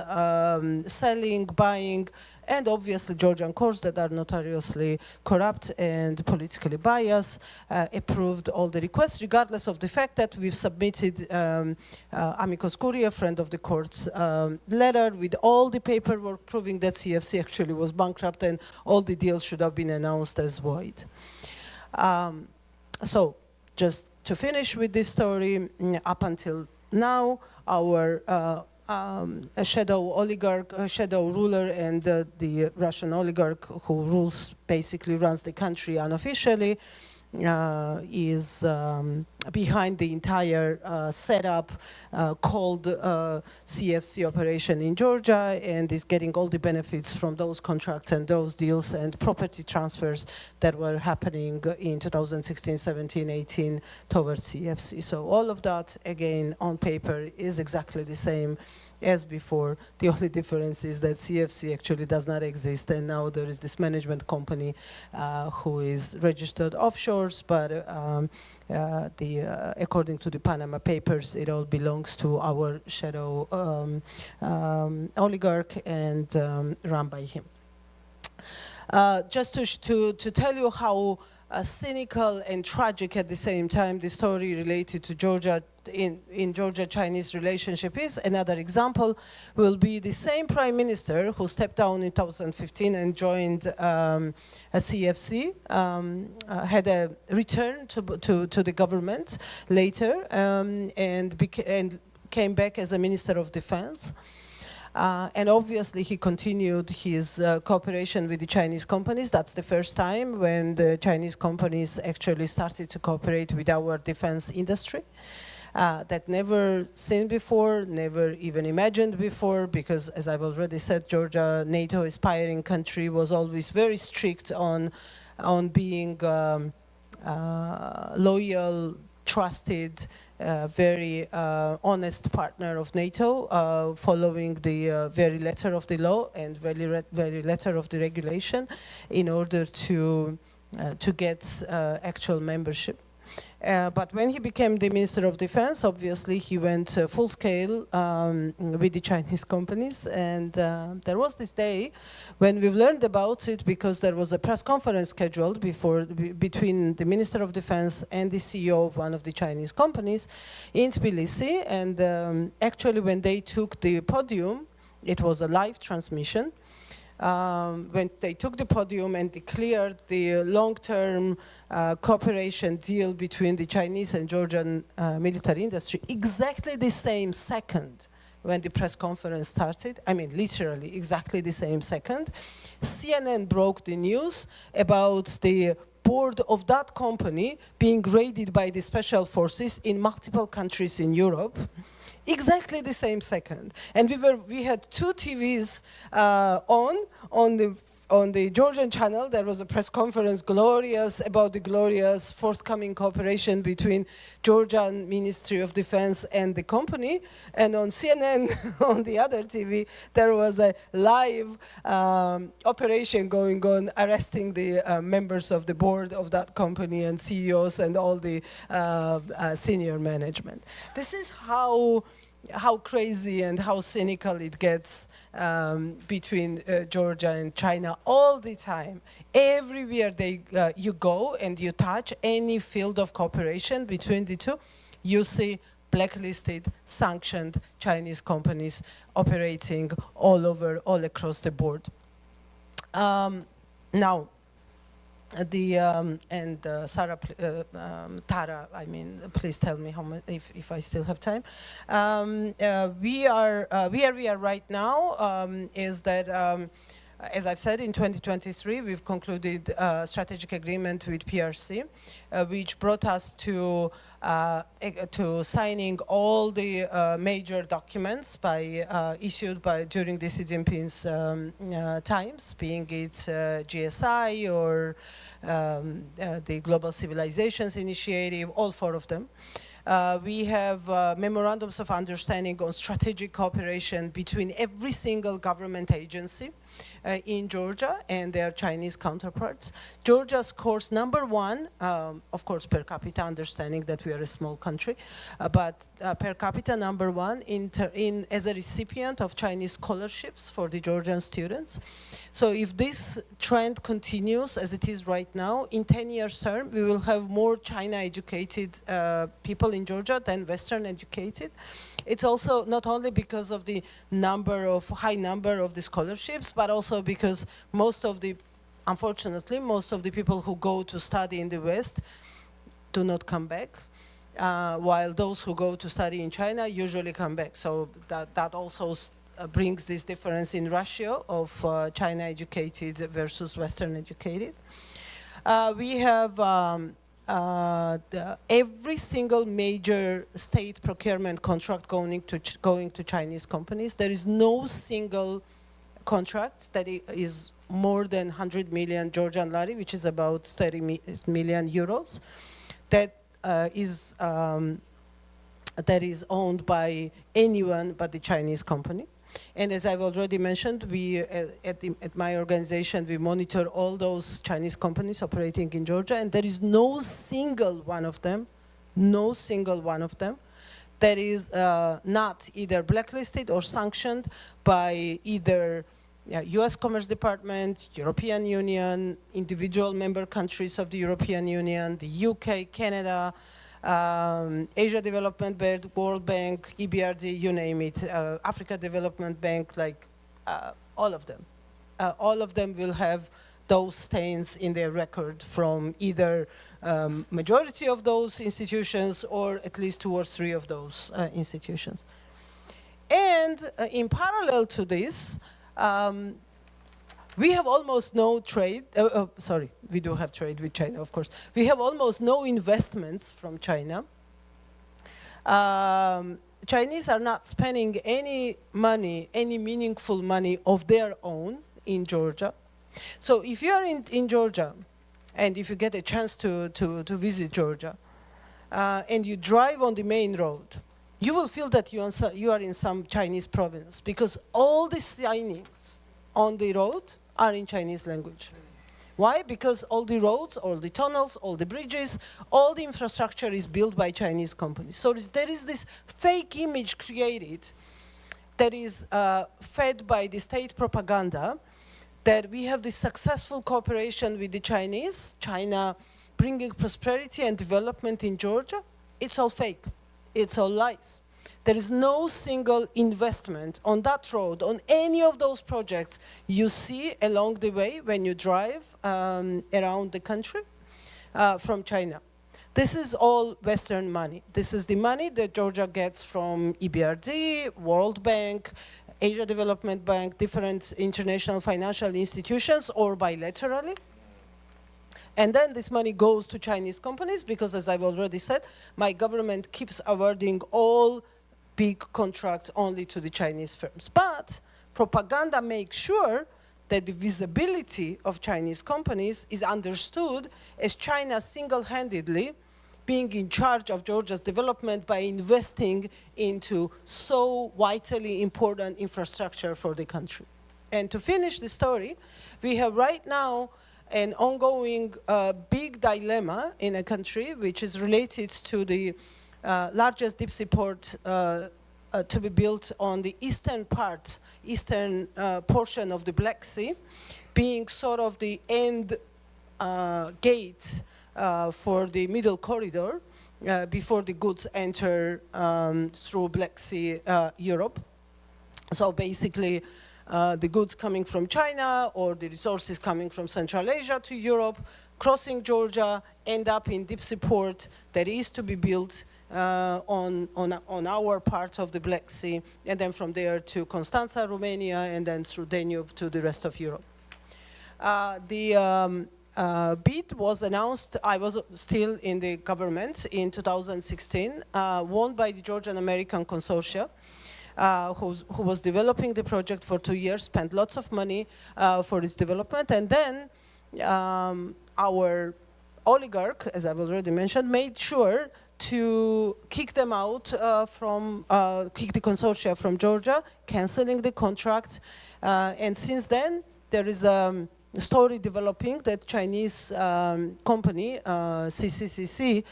selling, buying, and obviously Georgian courts that are notoriously corrupt and politically biased approved all the requests, regardless of the fact that we've submitted amicus curiae, a friend of the court's letter with all the paperwork proving that CFC actually was bankrupt and all the deals should have been announced as void. So just to finish with this story, up until now, our a shadow oligarch, a shadow ruler, and the Russian oligarch who basically runs the country unofficially, is behind the entire setup called CFC operation in Georgia, and is getting all the benefits from those contracts and those deals and property transfers that were happening in 2016, 17, 18 towards CFC. So all of that, again, on paper is exactly the same as before. The only difference is that CFC actually does not exist, and now there is this management company who is registered offshores, but according to the Panama Papers, it all belongs to our shadow oligarch and run by him. Just to tell you how cynical and tragic at the same time the story related to Georgia in Georgia-Chinese relationship is, another example will be the same prime minister who stepped down in 2015 and joined a CFC, had a return to the government later, and came back as a minister of defense. And obviously he continued his cooperation with the Chinese companies. That's the first time when the Chinese companies actually started to cooperate with our defense industry. That never seen before, never even imagined before, because as I've already said, Georgia, NATO aspiring country, was always very strict on being loyal, trusted, very honest partner of NATO, following the very letter of the law and very letter of the regulation in order to get actual membership. But when he became the Minister of Defense, obviously he went full scale with the Chinese companies, and there was this day when we've learned about it because there was a press conference scheduled between the Minister of Defense and the CEO of one of the Chinese companies in Tbilisi, and actually when they took the podium, it was a live transmission. When they took the podium and declared the long-term cooperation deal between the Chinese and Georgian military industry, exactly the same second when the press conference started, I mean literally exactly the same second, CNN broke the news about the board of that company being raided by the special forces in multiple countries in Europe. Exactly the same second, and we had two TVs on the Georgian channel. There was a press conference about the glorious forthcoming cooperation between Georgian Ministry of Defense and the company, and on CNN on the other TV there was a live operation going on, arresting the members of the board of that company and CEOs and all the senior management. This is how crazy and how cynical it gets between Georgia and China all the time. Everywhere you go and you touch any field of cooperation between the two, you see blacklisted, sanctioned Chinese companies operating all across the board. Now, Sarah, Tara, I mean, please tell me how much, if I still have time. Where we are right now is that, as I've said, in 2023, we've concluded a strategic agreement with PRC, which brought us to signing all the major documents issued during the Xi Jinping's times, being it GSI or the Global Civilizations Initiative, all four of them. We have memorandums of understanding on strategic cooperation between every single government agency in Georgia and their Chinese counterparts. Georgia scores #1, of course, per capita, understanding that we are a small country, but per capita #1 as a recipient of Chinese scholarships for the Georgian students. So if this trend continues as it is right now, in 10 years term, we will have more China-educated people in Georgia than Western-educated. It's also not only because of the high number of the scholarships, but also because unfortunately, most of the people who go to study in the West do not come back. while those who go to study in China usually come back. So that also brings this difference in ratio of China educated versus Western educated. We have every single major state procurement contract going to Chinese companies. There is no single contract that is more than 100 million Georgian lari, which is about 30 million euros, that is owned by anyone but the Chinese company. And as I've already mentioned, we at my organization, we monitor all those Chinese companies operating in Georgia, and there is no single one of them that is not either blacklisted or sanctioned by either US Commerce Department, European Union, individual member countries of the European Union, the UK, Canada, Asia Development Bank, World Bank, EBRD, you name it, Africa Development Bank, like all of them. All of them will have those stains in their record from either majority of those institutions or at least 2 or 3 of those institutions. And in parallel to this, we have almost no trade, sorry, we do have trade with China, of course. We have almost no investments from China. Chinese are not spending any money, any meaningful money of their own in Georgia. So if you are in Georgia, and if you get a chance to visit Georgia, and you drive on the main road, you will feel that you are in some Chinese province, because all the signings on the road are in Chinese language. Why? Because all the roads, all the tunnels, all the bridges, all the infrastructure is built by Chinese companies. So there is this fake image created that is fed by the state propaganda that we have this successful cooperation with the Chinese, China bringing prosperity and development in Georgia. It's all fake. It's all lies. There is no single investment on that road, on any of those projects you see along the way when you drive around the country from China. This is all Western money. This is the money that Georgia gets from EBRD, World Bank, Asia Development Bank, different international financial institutions, or bilaterally. And then this money goes to Chinese companies because, as I've already said, my government keeps awarding all big contracts only to the Chinese firms. But propaganda makes sure that the visibility of Chinese companies is understood as China single-handedly being in charge of Georgia's development by investing into so vitally important infrastructure for the country. And to finish the story, we have right now an ongoing big dilemma in a country which is related to the largest deep sea port to be built on the eastern portion of the Black Sea, being sort of the end gate for the middle corridor before the goods enter through Black Sea Europe. So basically, the goods coming from China or the resources coming from Central Asia to Europe, crossing Georgia, end up in deep sea port that is to be built on our part of the Black Sea, and then from there to Constanța, Romania, and then through Danube to the rest of Europe. The bid was announced, I was still in the government in 2016, won by the Georgian American consortia, who was developing the project for 2 years, spent lots of money for its development, and then our oligarch, as I've already mentioned, made sure to kick them out kick the consortia from Georgia, canceling the contract. And since then, there is a story developing that Chinese company, CCCC,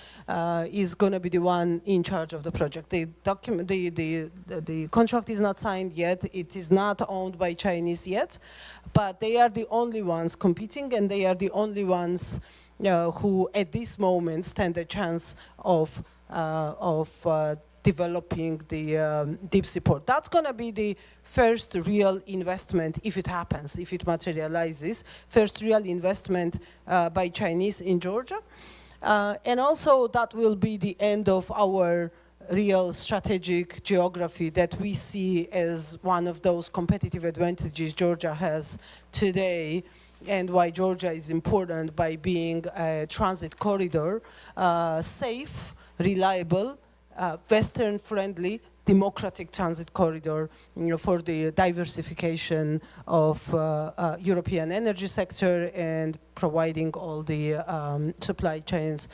is going to be the one in charge of the project. The contract is not signed yet. It is not owned by Chinese yet, but they are the only ones competing, and they are the only ones who at this moment stand a chance of developing the deep sea port. That's going to be the first real investment, if it happens, if it materializes, first real investment by Chinese in Georgia. And also that will be the end of our real strategic geography that we see as one of those competitive advantages Georgia has today, and why Georgia is important by being a transit corridor, safe, reliable, Western-friendly, democratic transit corridor, for the diversification of European energy sector and providing all the supply chains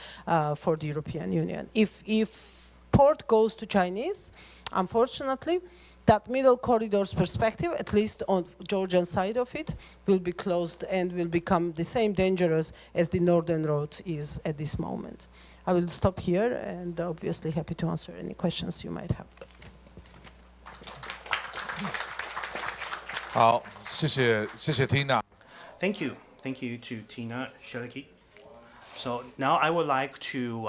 for the European Union. If port goes to Chinese, unfortunately, that middle corridor's perspective, at least on Georgian side of it, will be closed and will become the same dangerous as the northern road is at this moment. I will stop here and obviously happy to answer any questions you might have. 好，谢谢 Tina。 Thank you to Tina Khidasheli. So now I would like to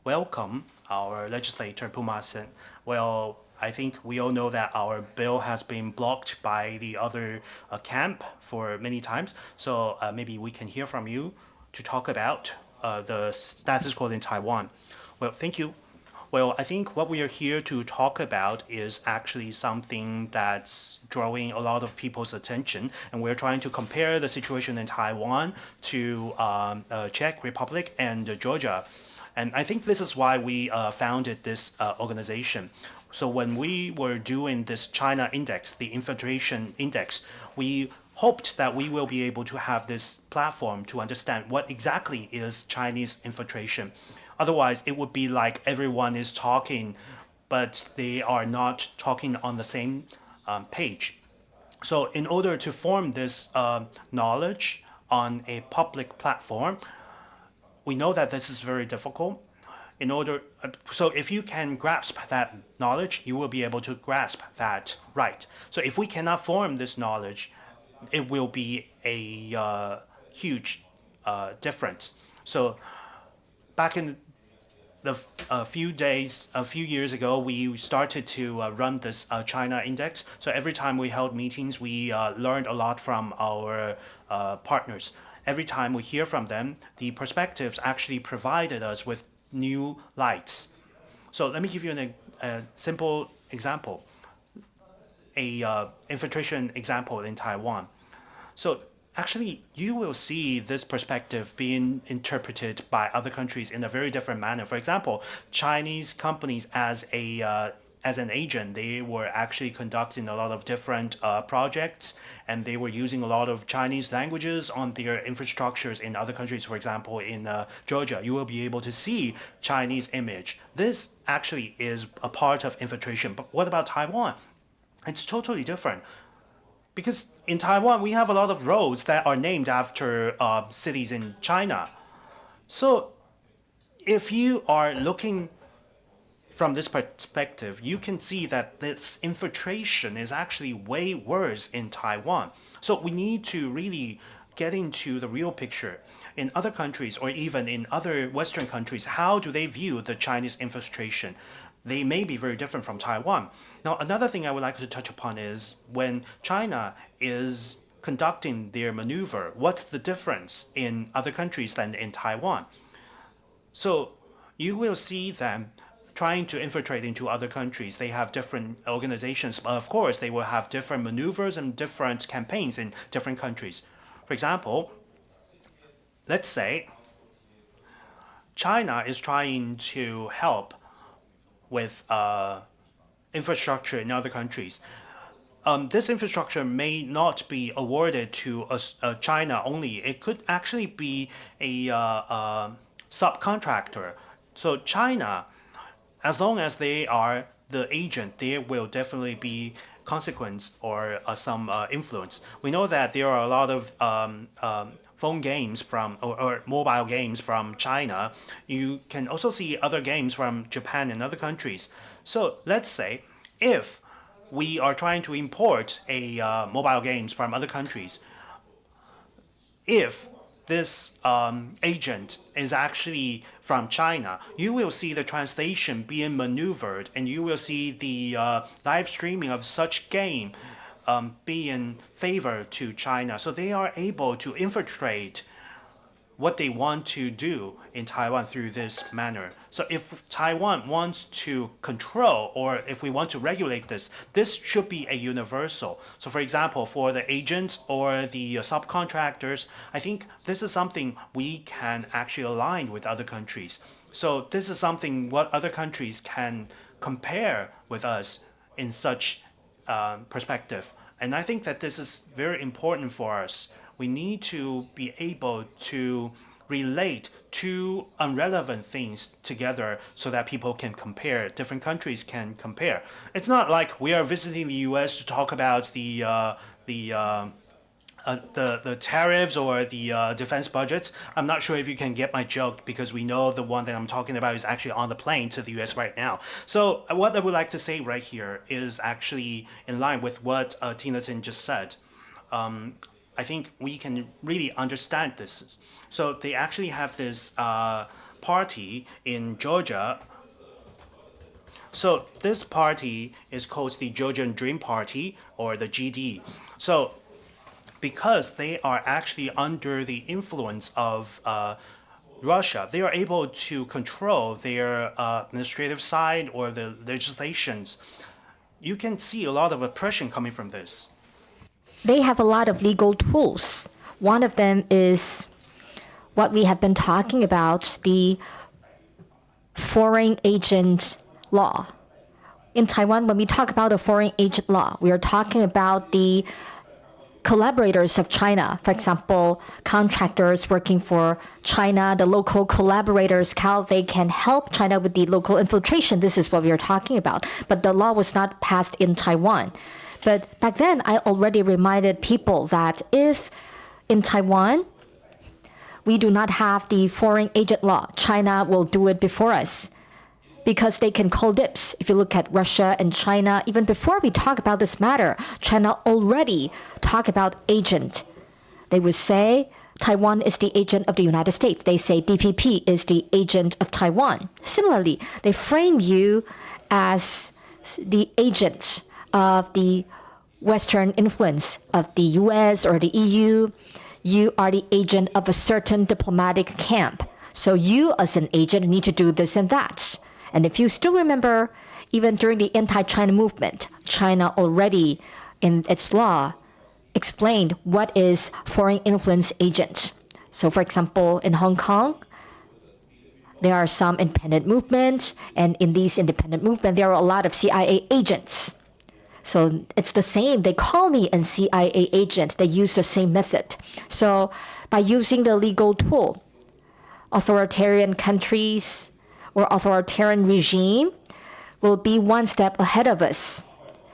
welcome our legislator Puma Shen. Well, I think we all know that our bill has been blocked by the other camp for many times. So maybe we can hear from you to talk about the status quo in Taiwan. Well, thank you. Well, I think what we are here to talk about is actually something that's drawing a lot of people's attention, and we're trying to compare the situation in Taiwan to Czech Republic and Georgia. And I think this is why we founded this organization. So when we were doing this China index, the infiltration index, we hoped that we will be able to have this platform to understand what exactly is Chinese infiltration. Otherwise, it would be like everyone is talking, but they are not talking on the same page. So in order to form this knowledge on a public platform, we know that this is very difficult. So if you can grasp that knowledge, you will be able to grasp that right. So if we cannot form this knowledge, it will be a huge difference. So back in a few years ago, we started to run this China index. So every time we held meetings, we learned a lot from our partners. Every time we hear from them, the perspectives actually provided us with new lights. So let me give you a simple example, infiltration example in Taiwan. So actually, you will see this perspective being interpreted by other countries in a very different manner. For example, Chinese companies as an agent, they were actually conducting a lot of different projects, and they were using a lot of Chinese languages on their infrastructures in other countries. For example, in Georgia, you will be able to see Chinese image. This actually is a part of infiltration. But what about Taiwan? It's totally different. Because in Taiwan, we have a lot of roads that are named after cities in China. So if you are looking from this perspective, you can see that this infiltration is actually way worse in Taiwan. So we need to really get into the real picture. In other countries, or even in other Western countries, how do they view the Chinese infiltration? They may be very different from Taiwan. Now, another thing I would like to touch upon is when China is conducting their maneuver, what's the difference in other countries than in Taiwan? So you will see them trying to infiltrate into other countries. They have different organizations, but of course, they will have different maneuvers and different campaigns in different countries. For example, let's say China is trying to help with infrastructure in other countries. This infrastructure may not be awarded to China only. It could actually be a subcontractor. So China, as long as they are the agent, there will definitely be consequence or some influence. We know that there are a lot of phone games or mobile games from China. You can also see other games from Japan and other countries. So let's say if we are trying to import a mobile games from other countries, if this agent is actually from China, you will see the translation being maneuvered, and you will see the live streaming of such game be in favor to China. So they are able to infiltrate what they want to do in Taiwan through this manner. So if Taiwan wants to control, or if we want to regulate this, this should be a universal. So for example, for the agents or the subcontractors, I think this is something we can actually align with other countries. So this is something what other countries can compare with us in such perspective. And I think that this is very important for us. We need to be able to relate two irrelevant things together so that people can compare, different countries can compare. It's not like we are visiting the US to talk about the tariffs or the defense budgets. I'm not sure if you can get my joke, because we know the one that I'm talking about is actually on the plane to the US right now. So what I would like to say right here is actually in line with what Tinatin just said. I think we can really understand this. So they actually have this party in Georgia. So this party is called the Georgian Dream Party, or the GD. So because they are actually under the influence of Russia, they are able to control their administrative side or the legislations. You can see a lot of oppression coming from this. They have a lot of legal tools. One of them is what we have been talking about, the foreign agent law. In Taiwan, when we talk about a foreign agent law, we are talking about the collaborators of China. For example, contractors working for China, the local collaborators, how they can help China with the local infiltration. This is what we are talking about. But the law was not passed in Taiwan. But back then, I already reminded people that if in Taiwan, we do not have the foreign agent law, China will do it before us, because they can call dibs. If you look at Russia and China, even before we talk about this matter, China already talk about agent. They would say Taiwan is the agent of the United States. They say DPP is the agent of Taiwan. Similarly, they frame you as the agent of the Western influence of the US or the EU. You are the agent of a certain diplomatic camp. So you as an agent need to do this and that. And if you still remember, even during the anti-China movement, China already, in its law, explained what is foreign influence agent. So for example, in Hong Kong, there are some independent movements, and in these independent movements, there are a lot of CIA agents. So it's the same. They call me a CIA agent. They use the same method. So by using the legal tool, authoritarian countries or authoritarian regime will be one step ahead of us.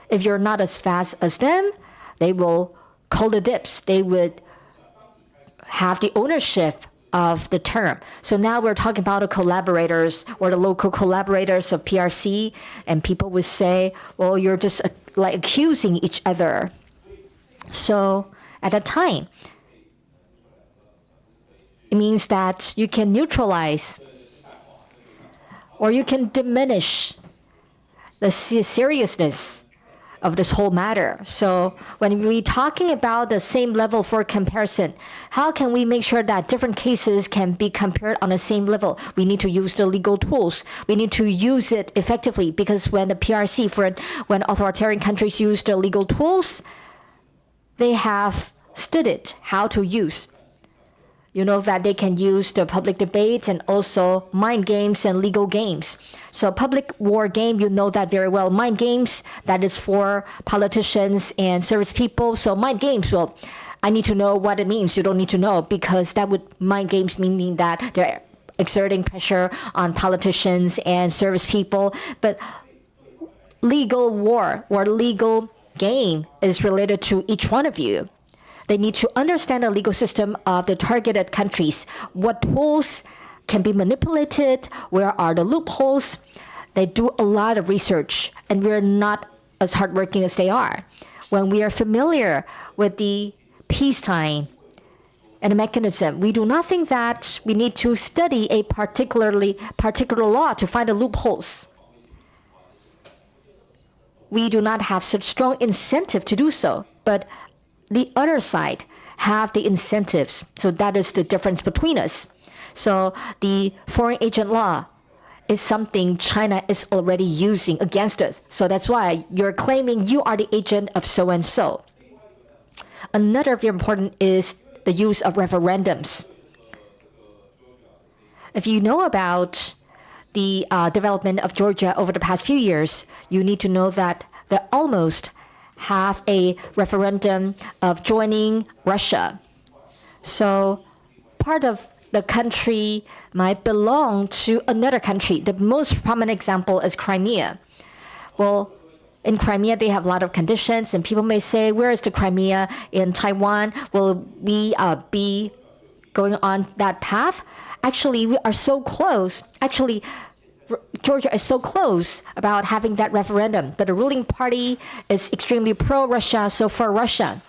If you're not as fast as them, they will call the dibs. They would have the ownership of the term. So now we're talking about the collaborators or the local collaborators of PRC, and people would say, well, you're just like accusing each other. So at that time, it means that you can neutralize or you can diminish the seriousness of this whole matter. So when we're talking about the same level for comparison, how can we make sure that different cases can be compared on the same level? We need to use the legal tools. We need to use it effectively, because when the PRC, when authoritarian countries use the legal tools, they have studied how to use. You know that they can use the public debate and also mind games and legal games. So public war game, you know that very well. Mind games, that is for politicians and service people. So mind games, well, I need to know what it means. You don't need to know, because that would mind games meaning that they're exerting pressure on politicians and service people. But legal war or legal game is related to each one of you. They need to understand the legal system of the targeted countries. What tools can be manipulated? Where are the loopholes? They do a lot of research, and we're not as hardworking as they are. When we are familiar with the peacetime and the mechanism, we do not think that we need to study a particular law to find the loopholes. We do not have such strong incentive to do so, but the other side have the incentives. So that is the difference between us. So the foreign agent law is something China is already using against us. So that's why you're claiming you are the agent of so-and-so. Another very important is the use of referendums. If you know about the development of Georgia over the past few years, you need to know that they almost have a referendum of joining Russia. So part of the country might belong to another country. The most prominent example is Crimea. Well, in Crimea, they have a lot of conditions, and people may say, where is the Crimea in Taiwan? Will we be going on that path? Actually, we are so close. Actually, Georgia is so close about having that referendum, but the ruling party is extremely pro-Russia, so for Russia.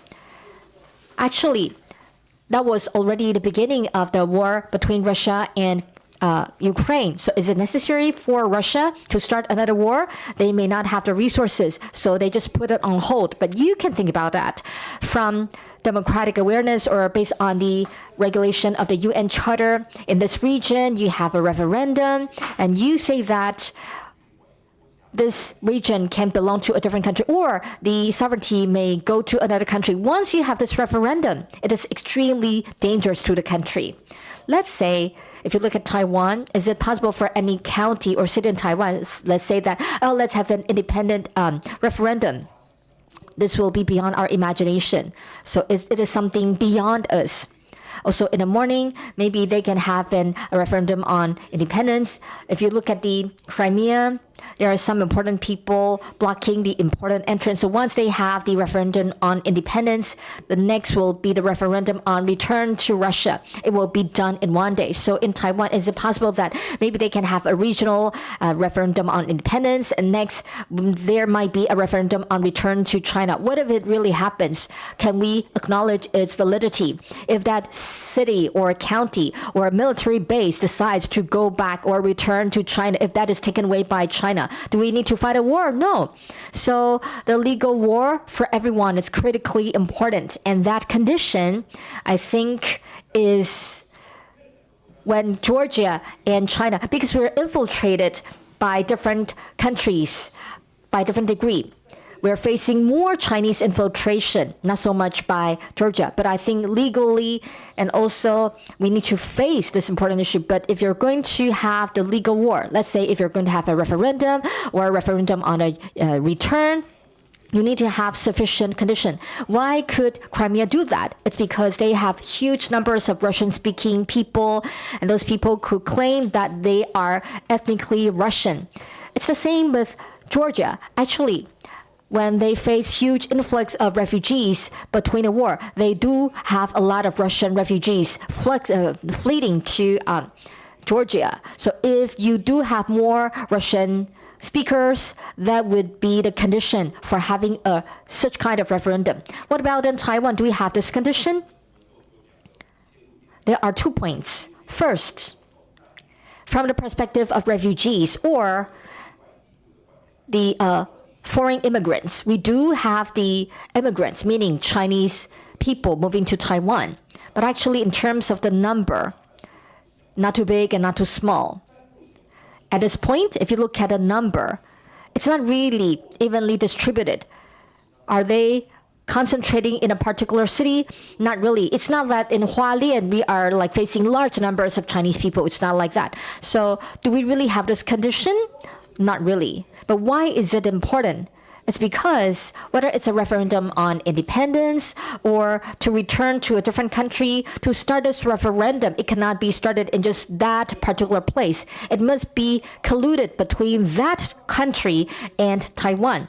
Actually, that was already the beginning of the war between Russia and Ukraine. So is it necessary for Russia to start another war? They may not have the resources, so they just put it on hold. But you can think about that from democratic awareness or based on the regulation of the UN Charter. In this region, you have a referendum, and you say that this region can belong to a different country, or the sovereignty may go to another country. Once you have this referendum, it is extremely dangerous to the country. Let's say, if you look at Taiwan, is it possible for any county or city in Taiwan, let's say that, oh, let's have an independent referendum? This will be beyond our imagination. So it is something beyond us. Also, in the morning, maybe they can have a referendum on independence. If you look at the Crimea, there are some important people blocking the important entrance. So once they have the referendum on independence, the next will be the referendum on return to Russia. It will be done in one day. So in Taiwan, is it possible that maybe they can have a regional referendum on independence, and next there might be a referendum on return to China? What if it really happens? Can we acknowledge its validity? If that city or county or a military base decides to go back or return to China, if that is taken away by China, do we need to fight a war? No. So the legal war for everyone is critically important. And that condition, I think, is when Georgia and China, because we're infiltrated by different countries by different degree. We're facing more Chinese infiltration, not so much by Georgia. But I think legally, and also we need to face this important issue. But if you're going to have the legal war, let's say if you're going to have a referendum or a referendum on a return, you need to have sufficient condition. Why could Crimea do that? It's because they have huge numbers of Russian-speaking people, and those people could claim that they are ethnically Russian. It's the same with Georgia. Actually, when they face huge influx of refugees between the war, they do have a lot of Russian refugees fleeing to Georgia. So if you do have more Russian speakers, that would be the condition for having such kind of referendum. What about in Taiwan? Do we have this condition? There are 2 points. First, from the perspective of refugees or the foreign immigrants, we do have the immigrants, meaning Chinese people moving to Taiwan. But actually, in terms of the number, not too big and not too small. At this point, if you look at the number, it's not really evenly distributed. Are they concentrating in a particular city? Not really. It's not that in Hualien we are like facing large numbers of Chinese people. It's not like that. So do we really have this condition? Not really. But why is it important? It's because whether it's a referendum on independence or to return to a different country, to start this referendum, it cannot be started in just that particular place. It must be colluded between that country and Taiwan.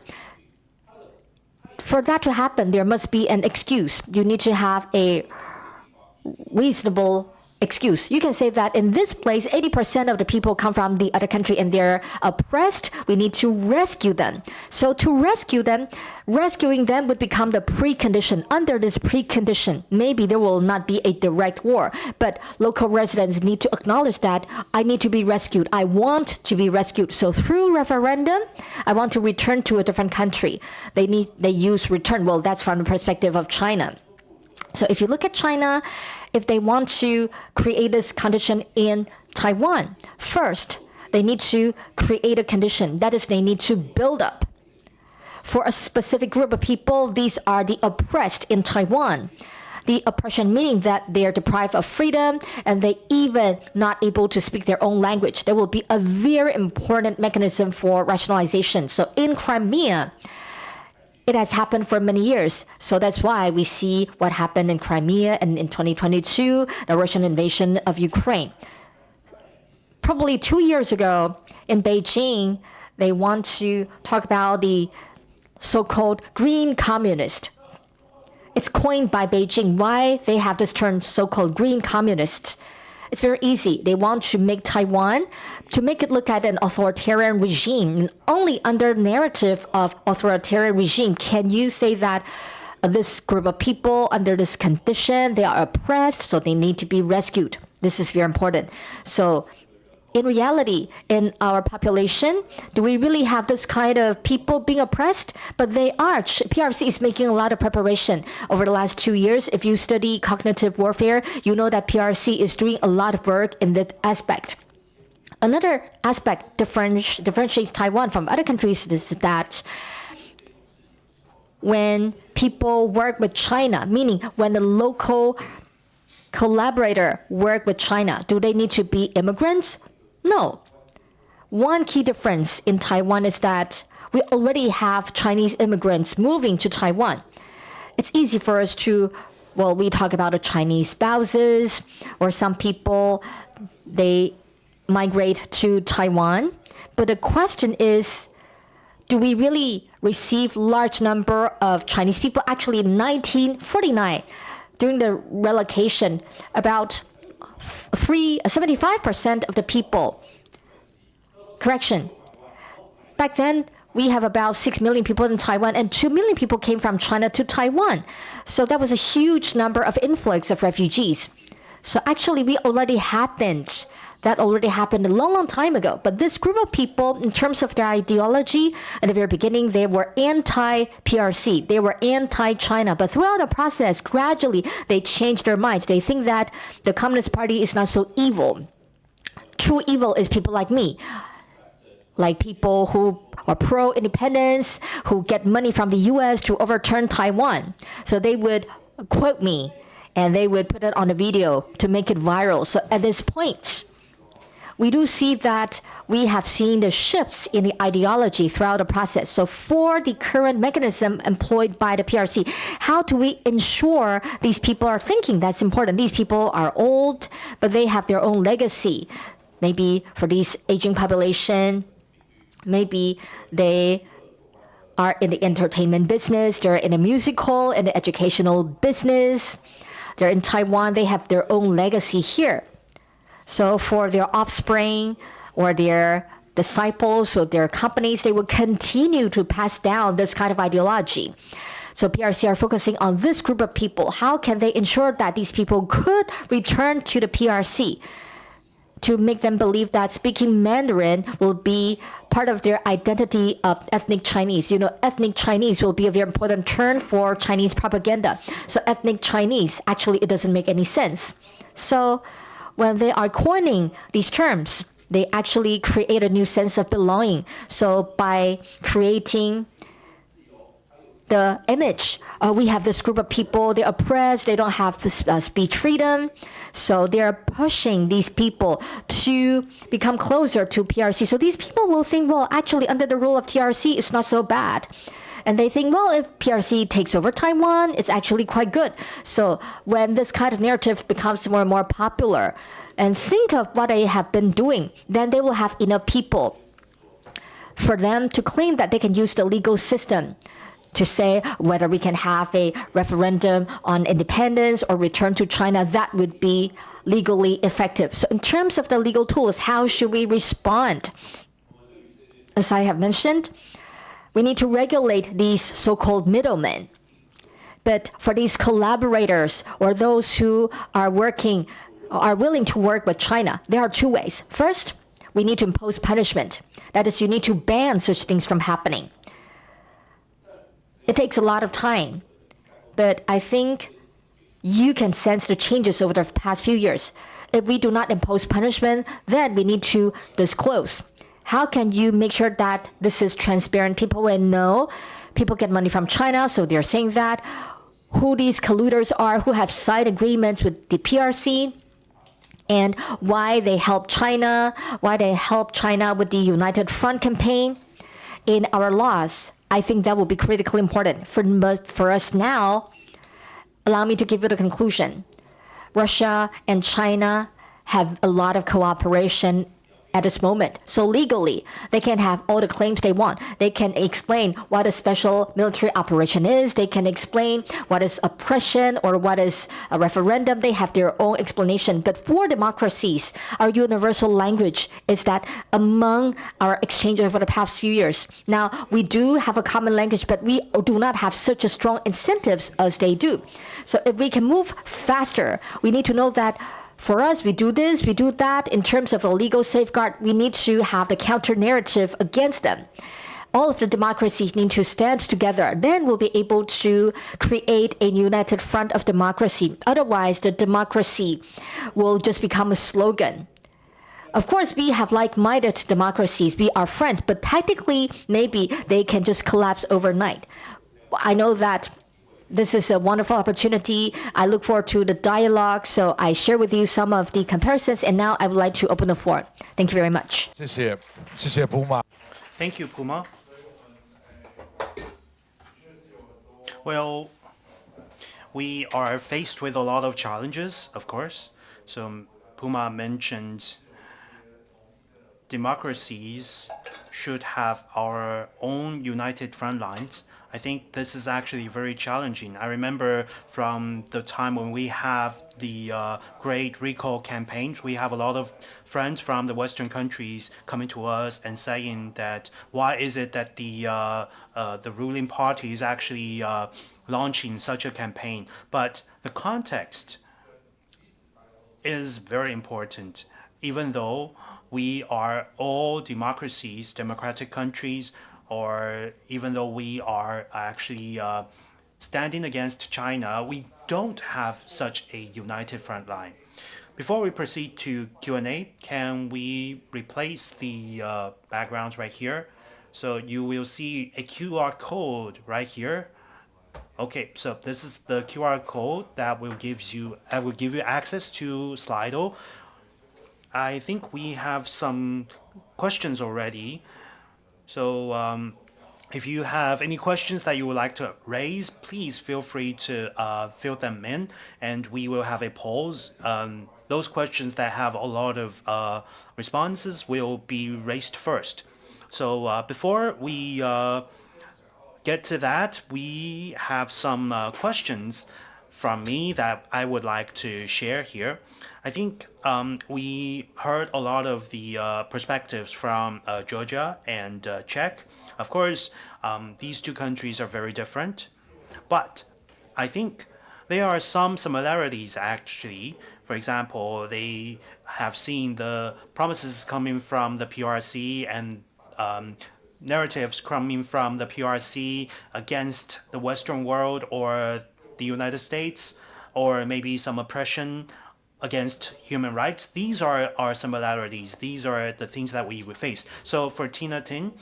For that to happen, there must be an excuse. You need to have a reasonable excuse. You can say that in this place, 80% of the people come from the other country and they're oppressed. We need to rescue them. So to rescue them, rescuing them would become the precondition. Under this precondition, maybe there will not be a direct war, but local residents need to acknowledge that I need to be rescued. I want to be rescued. So through referendum, I want to return to a different country. They use return. Well, that's from the perspective of China. So if you look at China, if they want to create this condition in Taiwan, first, they need to create a condition. That is, they need to build up. For a specific group of people, these are the oppressed in Taiwan. The oppression meaning that they are deprived of freedom and they even not able to speak their own language. There will be a very important mechanism for rationalization. So in Crimea, it has happened for many years. So that's why we see what happened in Crimea and in 2022, the Russian invasion of Ukraine. Probably 2 years ago in Beijing, they want to talk about the so-called green communist. It's coined by Beijing. Why they have this term so-called green communist? It's very easy. They want to make Taiwan, to make it look at an authoritarian regime. And only under narrative of authoritarian regime can you say that this group of people under this condition, they are oppressed, so they need to be rescued. This is very important. So in reality, in our population, do we really have this kind of people being oppressed? But they are. PRC is making a lot of preparation over the last 2 years. If you study cognitive warfare, you know that PRC is doing a lot of work in that aspect. Another aspect differentiates Taiwan from other countries is that when people work with China, meaning when the local collaborator work with China, do they need to be immigrants? No. One key difference in Taiwan is that we already have Chinese immigrants moving to Taiwan. It's easy for us to, well, we talk about the Chinese spouses, or some people, they migrate to Taiwan. But the question is, do we really receive large number of Chinese people? Actually, in 1949, during the relocation, about 75% of the people, back then we have about 6 million people in Taiwan and 2 million people came from China to Taiwan. So that was a huge number of influx of refugees. So actually that already happened a long, long time ago. But this group of people, in terms of their ideology, at the very beginning, they were anti-PRC. They were anti-China. But throughout the process, gradually, they changed their minds. They think that the Communist Party is not so evil. True evil is people like me, like people who are pro-independence, who get money from the US to overturn Taiwan. So they would quote me, and they would put it on a video to make it viral. So at this point, we do see that we have seen the shifts in the ideology throughout the process. So for the current mechanism employed by the PRC, how do we ensure these people are thinking? That's important. These people are old, but they have their own legacy. Maybe for this aging population, maybe they are in the entertainment business, they're in the musical and the educational business. They're in Taiwan, they have their own legacy here. So for their offspring or their disciples or their companies, they will continue to pass down this kind of ideology. So PRC are focusing on this group of people. How can they ensure that these people could return to the PRC to make them believe that speaking Mandarin will be part of their identity of ethnic Chinese? You know, ethnic Chinese will be a very important term for Chinese propaganda. So ethnic Chinese, actually, it doesn't make any sense. So when they are coining these terms, they actually create a new sense of belonging. So by creating the image, we have this group of people, they're oppressed, they don't have speech freedom. So they're pushing these people to become closer to PRC. So these people will think, well, actually under the rule of TRC, it's not so bad. And they think, well, if PRC takes over Taiwan, it's actually quite good. So when this kind of narrative becomes more and more popular, and think of what they have been doing, then they will have enough people for them to claim that they can use the legal system to say whether we can have a referendum on independence or return to China. That would be legally effective. So in terms of the legal tools, how should we respond? As I have mentioned, we need to regulate these so-called middlemen. But for these collaborators or those who are willing to work with China, there are two ways. First, we need to impose punishment. That is, you need to ban such things from happening. It takes a lot of time, but I think you can sense the changes over the past few years. If we do not impose punishment, then we need to disclose. How can you make sure that this is transparent? People will know. People get money from China, so they're saying that. Who these colluders are, who have signed agreements with the PRC, and why they help China with the United Front campaign. In our laws, I think that will be critically important. For us now, allow me to give you the conclusion. Russia and China have a lot of cooperation at this moment. So legally, they can have all the claims they want. They can explain what a special military operation is. They can explain what is oppression or what is a referendum. They have their own explanation. But for democracies, our universal language is that among our exchanges over the past few years, now we do have a common language, but we do not have such a strong incentives as they do. So if we can move faster, we need to know that for us, we do this, we do that. In terms of a legal safeguard, we need to have the counter narrative against them. All of the democracies need to stand together. Then we'll be able to create a united front of democracy. Otherwise, the democracy will just become a slogan. Of course, we have like-minded democracies. We are friends, but technically, maybe they can just collapse overnight. I know that this is a wonderful opportunity. I look forward to the dialogue, so I share with you some of the comparisons, and now I would like to open the floor. Thank you very much. 谢谢，谢谢 Puma。 Thank you, Puma. Well, we are faced with a lot of challenges, of course. So Puma mentioned democracies should have our own united front lines. I think this is actually very challenging. I remember from the time when we have the Great Recall campaigns, we have a lot of friends from the Western countries coming to us and saying that why is it that the ruling party is actually launching such a campaign? But the context is very important. Even though we are all democracies, democratic countries, or even though we are actually standing against China, we don't have such a united front line. Before we proceed to Q&A, can we replace the backgrounds right here? So you will see a QR code right here. Okay, so this is the QR code that will give you access to Slido. I think we have some questions already. So if you have any questions that you would like to raise, please feel free to fill them in, and we will have a pause. Those questions that have a lot of responses will be raised first. So before we get to that, we have some questions from me that I would like to share here. I think we heard a lot of the perspectives from Georgia and Czech. Of course, these two countries are very different, but I think there are some similarities actually. For example, they have seen the promises coming from the PRC and narratives coming from the PRC against the Western world or the United States, or maybe some oppression against human rights. These are our similarities. These are the things that we face. So for Tinatin,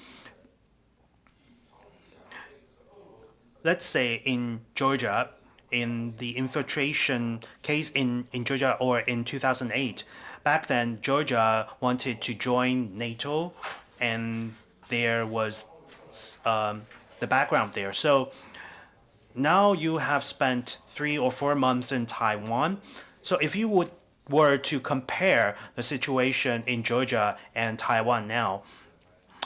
let's say in Georgia, in the infiltration case in Georgia or in 2008, back then Georgia wanted to join NATO, and there was the background there. So now you have spent 3 or 4 months in Taiwan. So if you were to compare the situation in Georgia and Taiwan now,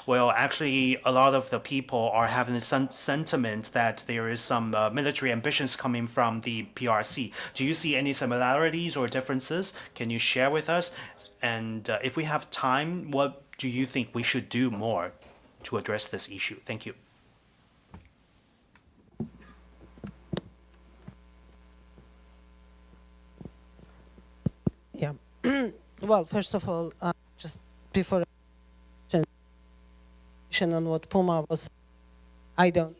well, actually, a lot of the people are having some sentiment that there is some military ambitions coming from the PRC. Do you see any similarities or differences? Can you share with us? And if we have time, what do you think we should do more to address this issue? Thank you. Yeah. Well, first of all, just before on what Puma was, I don't.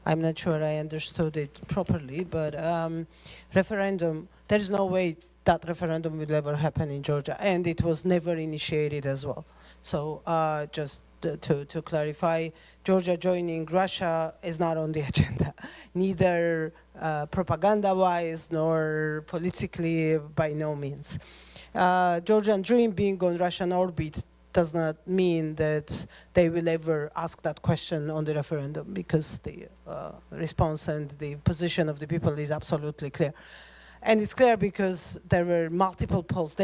I'm not sure I understood it properly, but referendum, there is no way that referendum will ever happen in Georgia, and it was never initiated as well. So just to clarify, Georgia joining Russia is not on the agenda, neither propaganda-wise nor politically, by no means. Georgian Dream being on Russian orbit does not mean that they will ever ask that question on the referendum, because the response and the position of the people is absolutely clear. And it's clear because there are multiple polls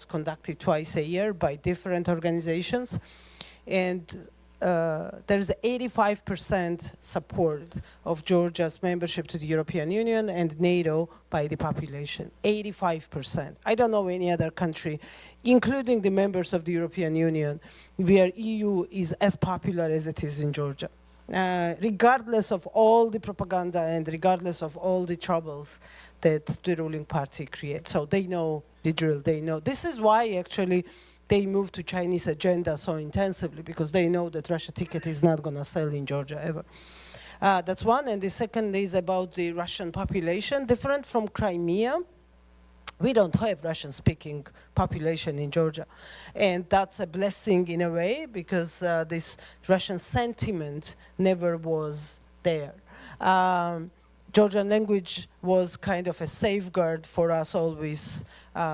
conducted twice a year by different organizations. And there's 85% support of Georgia's membership to the European Union and NATO by the population, 85%. I don't know any other country, including the members of the European Union, where EU is as popular as it is in Georgia. Regardless of all the propaganda and regardless of all the troubles that the ruling party creates. So they know the drill, they know. This is why actually they move to Chinese agenda so intensively, because they know that Russia ticket is not going to sell in Georgia ever. That's one. And the second is about the Russian population. Different from Crimea, we don't have Russian-speaking population in Georgia. And that's a blessing in a way, because this Russian sentiment never was there. Georgian language was kind of a safeguard for us always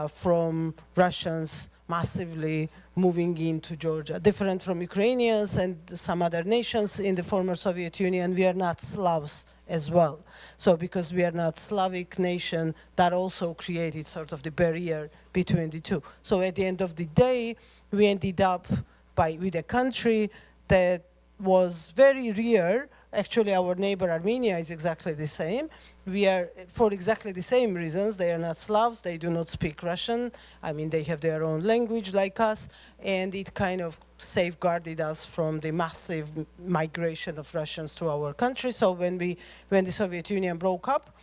from Russians massively moving into Georgia. Different from Ukrainians and some other nations in the former Soviet Union, we are not Slavs as well. So because we are not Slavic nation, that also created sort of the barrier between the two. So at the end of the day, we ended up with a country that was very rare. Actually, our neighbor Armenia is exactly the same. We are, for exactly the same reasons, they are not Slavs, they do not speak Russian. I mean, they have their own language like us, and it kind of safeguarded us from the massive migration of Russians to our country. So when the Soviet Union broke up,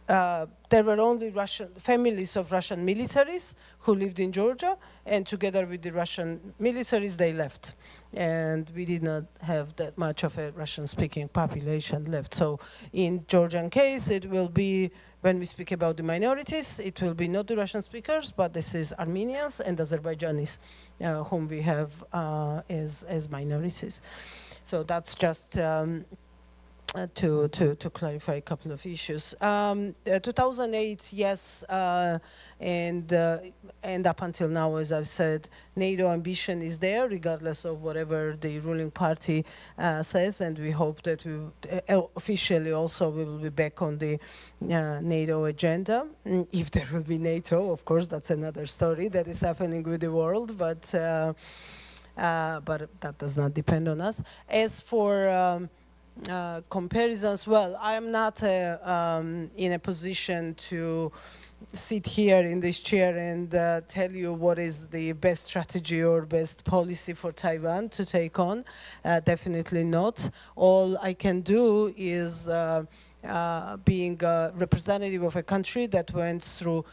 there were only families of Russian militaries who lived in Georgia, and together with the Russian militaries, they left. And we did not have that much of a Russian-speaking population left. So in Georgian case, it will be, when we speak about the minorities, it will be not the Russian speakers, but this is Armenians and Azerbaijanis, whom we have as minorities. So that's just to clarify a couple of issues. 2008, yes, and up until now, as I've said, NATO ambition is there, regardless of whatever the ruling party says, and we hope that we officially also we will be back on the NATO agenda. If there will be NATO, of course, that's another story that is happening with the world, but that does not depend on us. As for comparisons, well, I am not in a position to sit here in this chair and tell you what is the best strategy or best policy for Taiwan to take on. Definitely not. All I can do is being a representative of a country that went through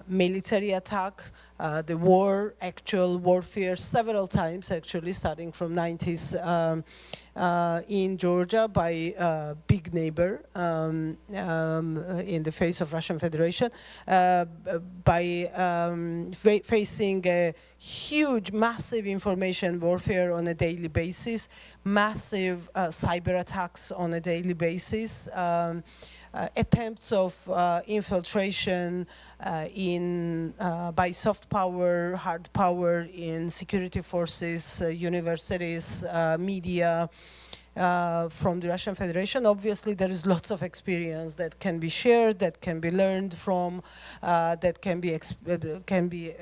military attack, the war, actual warfare several times, actually, starting from 90s in Georgia by big neighbor in the face of Russian Federation, by facing a huge, massive information warfare on a daily basis, massive cyber attacks on a daily basis, attempts of infiltration by soft power, hard power in security forces, universities, media from the Russian Federation. Obviously, there is lots of experience that can be shared, that can be learned from, that can be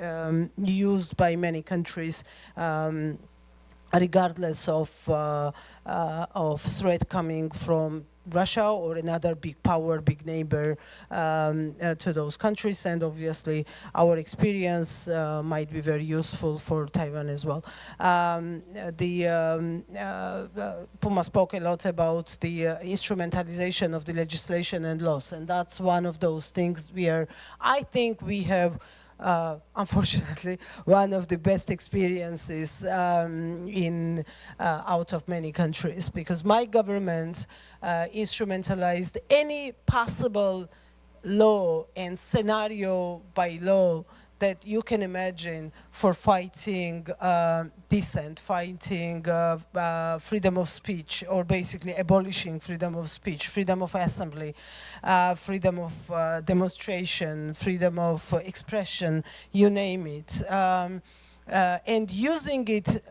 used by many countries. Regardless of threat coming from Russia or another big power, big neighbor to those countries, and obviously our experience might be very useful for Taiwan as well. Puma spoke a lot about the instrumentalization of the legislation and laws, and that's one of those things I think we have unfortunately, one of the best experiences out of many countries, because my government instrumentalized any possible law and scenario by law that you can imagine for fighting dissent, fighting freedom of speech, or basically abolishing freedom of speech, freedom of assembly, freedom of demonstration, freedom of expression, you name it. And using it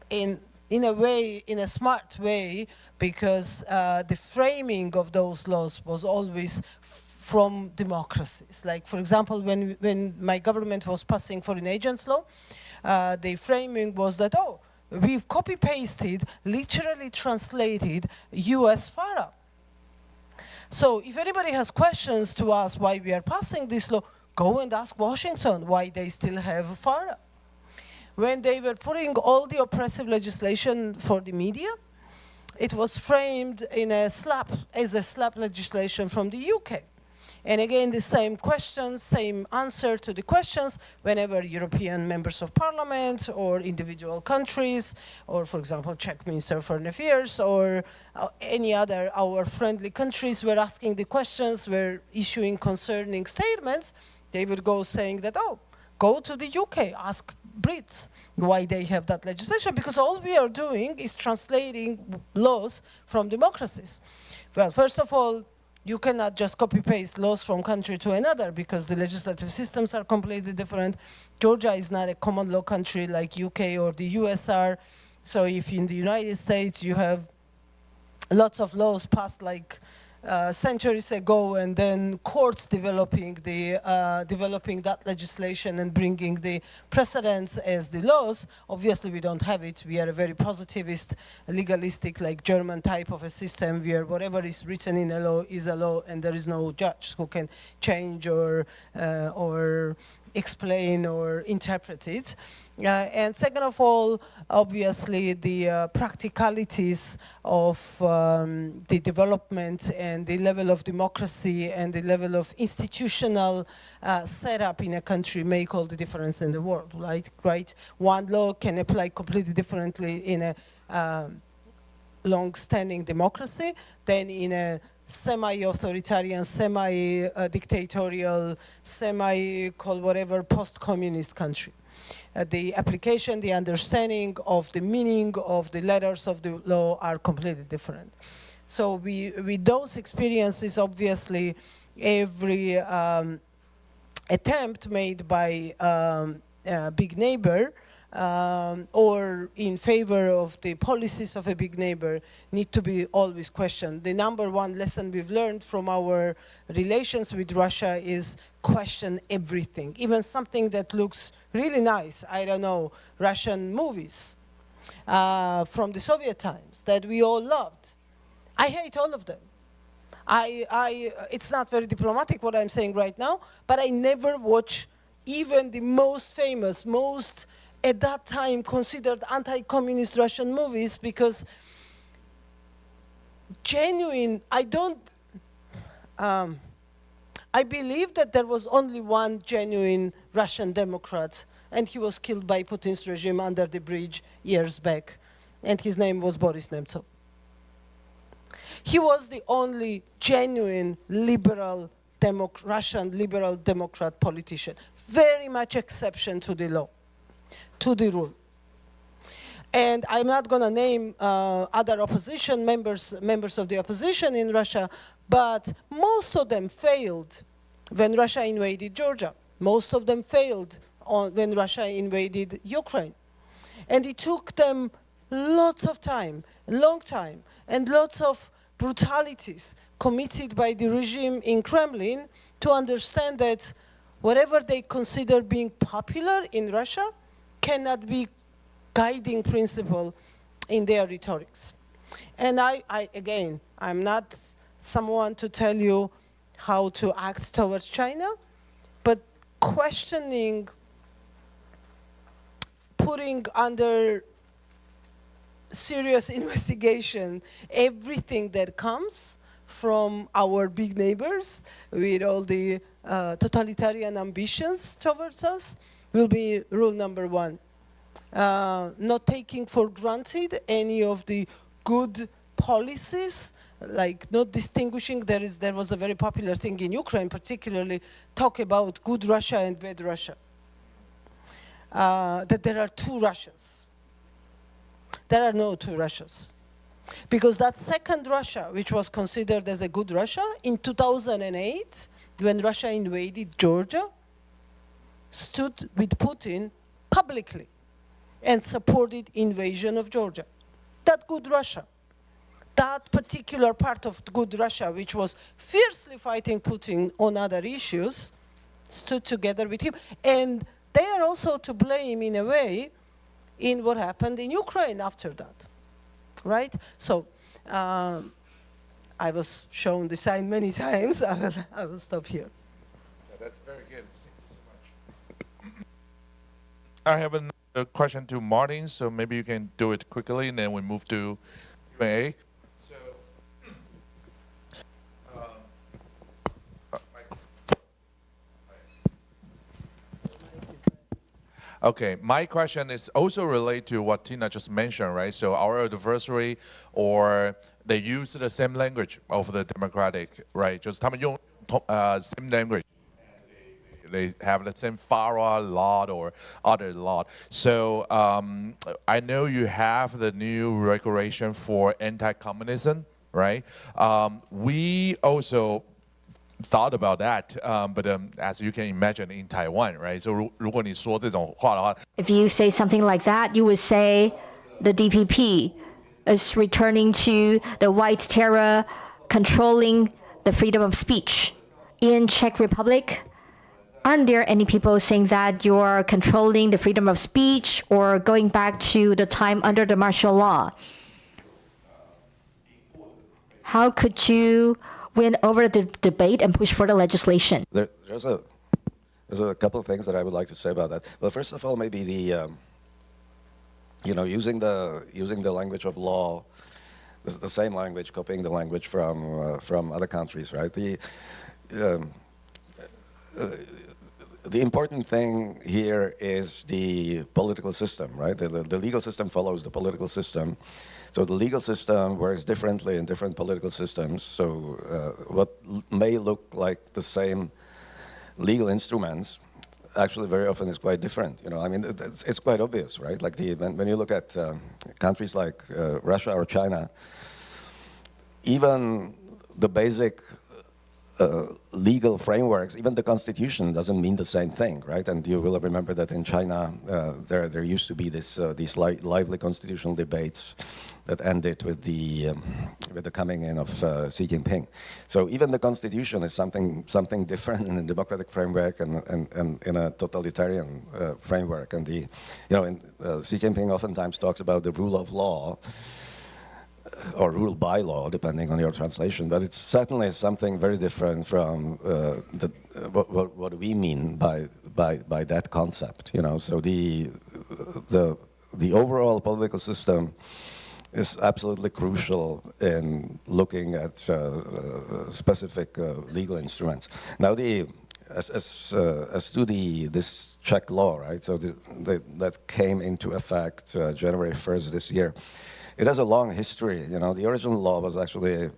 in a way, in a smart way, because the framing of those laws was always from democracies. Like, for example, when my government was passing foreign agents law, the framing was that, oh, we've copy-pasted, literally translated US FARA. So if anybody has questions to ask why we are passing this law, go and ask Washington why they still have FARA. When they were putting all the oppressive legislation for the media, it was framed in as a slap legislation from the UK. And again, the same questions, same answer to the questions whenever European members of parliament or individual countries, or for example, Czech Minister of Foreign Affairs, or any other our friendly countries were asking the questions, were issuing concerning statements, they would go saying that, oh, go to the UK, ask Brits why they have that legislation, because all we are doing is translating laws from democracies. Well, first of all, you cannot just copy-paste laws from country to another, because the legislative systems are completely different. Georgia is not a common law country like UK or the US are. So if in the United States you have lots of laws passed like centuries ago, and then courts developing that legislation and bringing the precedents as the laws. Obviously, we don't have it. We are a very positivist, legalistic, like German type of a system, where whatever is written in a law is a law, and there is no judge who can change or explain or interpret it. And second of all, obviously, the practicalities of the development and the level of democracy and the level of institutional setup in a country make all the difference in the world, right? One law can apply completely differently in a long-standing democracy than in a semi-authoritarian, semi-dictatorial, call whatever, post-communist country. The application, the understanding of the meaning of the letters of the law are completely different. So with those experiences, obviously, every attempt made by a big neighbor or in favor of the policies of a big neighbor need to be always questioned. The number one lesson we've learned from our relations with Russia is question everything, even something that looks really nice. I don't know, Russian movies from the Soviet times that we all loved. I hate all of them. It's not very diplomatic what I'm saying right now, but I never watch even the most famous, most at that time considered anti-communist Russian movies, because I believe that there was only one genuine Russian Democrat, and he was killed by Putin's regime under the bridge years back, and his name was Boris Nemtsov. He was the only genuine liberal Russian liberal Democrat politician, very much exception to the law, to the rule. And I'm not going to name other opposition members of the opposition in Russia, but most of them failed when Russia invaded Georgia. Most of them failed when Russia invaded Ukraine. And it took them lots of time, long time, and lots of brutalities committed by the regime in Kremlin to understand that whatever they consider being popular in Russia cannot be guiding principle in their rhetorics. And again, I'm not someone to tell you how to act towards China, but questioning, putting under serious investigation everything that comes from our big neighbors with all the totalitarian ambitions towards us will be rule number one. Not taking for granted any of the good policies, like not distinguishing. There was a very popular thing in Ukraine, particularly, talk about good Russia and bad Russia. That there are two Russias. There are no two Russias. Because that second Russia, which was considered as a good Russia, in 2008, when Russia invaded Georgia, stood with Putin publicly and supported invasion of Georgia. That good Russia, that particular part of good Russia, which was fiercely fighting Putin on other issues, stood together with him. And they are also to blame, in a way, in what happened in Ukraine after that, right? So I was shown the sign many times. I will stop here. Yeah, that's very good. Thank you so much. I have another question to Martin, so maybe you can do it quickly, and then we move to Q&A. Okay, my question is also related to what Tina just mentioned, right? So our adversary, or they use the same language of the democratic, right? Just 他们用same language. They have the same FARA law or other law. So I know you have the new regulation for anti-communism, right? We also thought about that, but as you can imagine in Taiwan, right? So 如果你说这种话的话 If you say something like that, you would say the DPP is returning to the white terror, controlling the freedom of speech. In Czech Republic, aren't there any people saying that you're controlling the freedom of speech or going back to the time under the martial law? How could you win over the debate and push for the legislation? There's a couple of things that I would like to say about that. Well, first of all, maybe the using the language of law, the same language, copying the language from other countries, right? The important thing here is the political system, right? The legal system follows the political system. So the legal system works differently in different political systems. So what may look like the same legal instruments actually very often is quite different. I mean, it's quite obvious, right? Like when you look at countries like Russia or China, even the basic legal frameworks, even the constitution doesn't mean the same thing, right? And you will remember that in China, there used to be these lively constitutional debates that ended with the coming in of Xi Jinping. So even the constitution is something different in a democratic framework and in a totalitarian framework. And Xi Jinping oftentimes talks about the rule of law, or rule by law, depending on your translation, but it's certainly something very different from what we mean by that concept. So the overall political system is absolutely crucial in looking at specific legal instruments. Now, as to this Czech law, right? So that came into effect January 1st this year. It has a long history. The original law was actually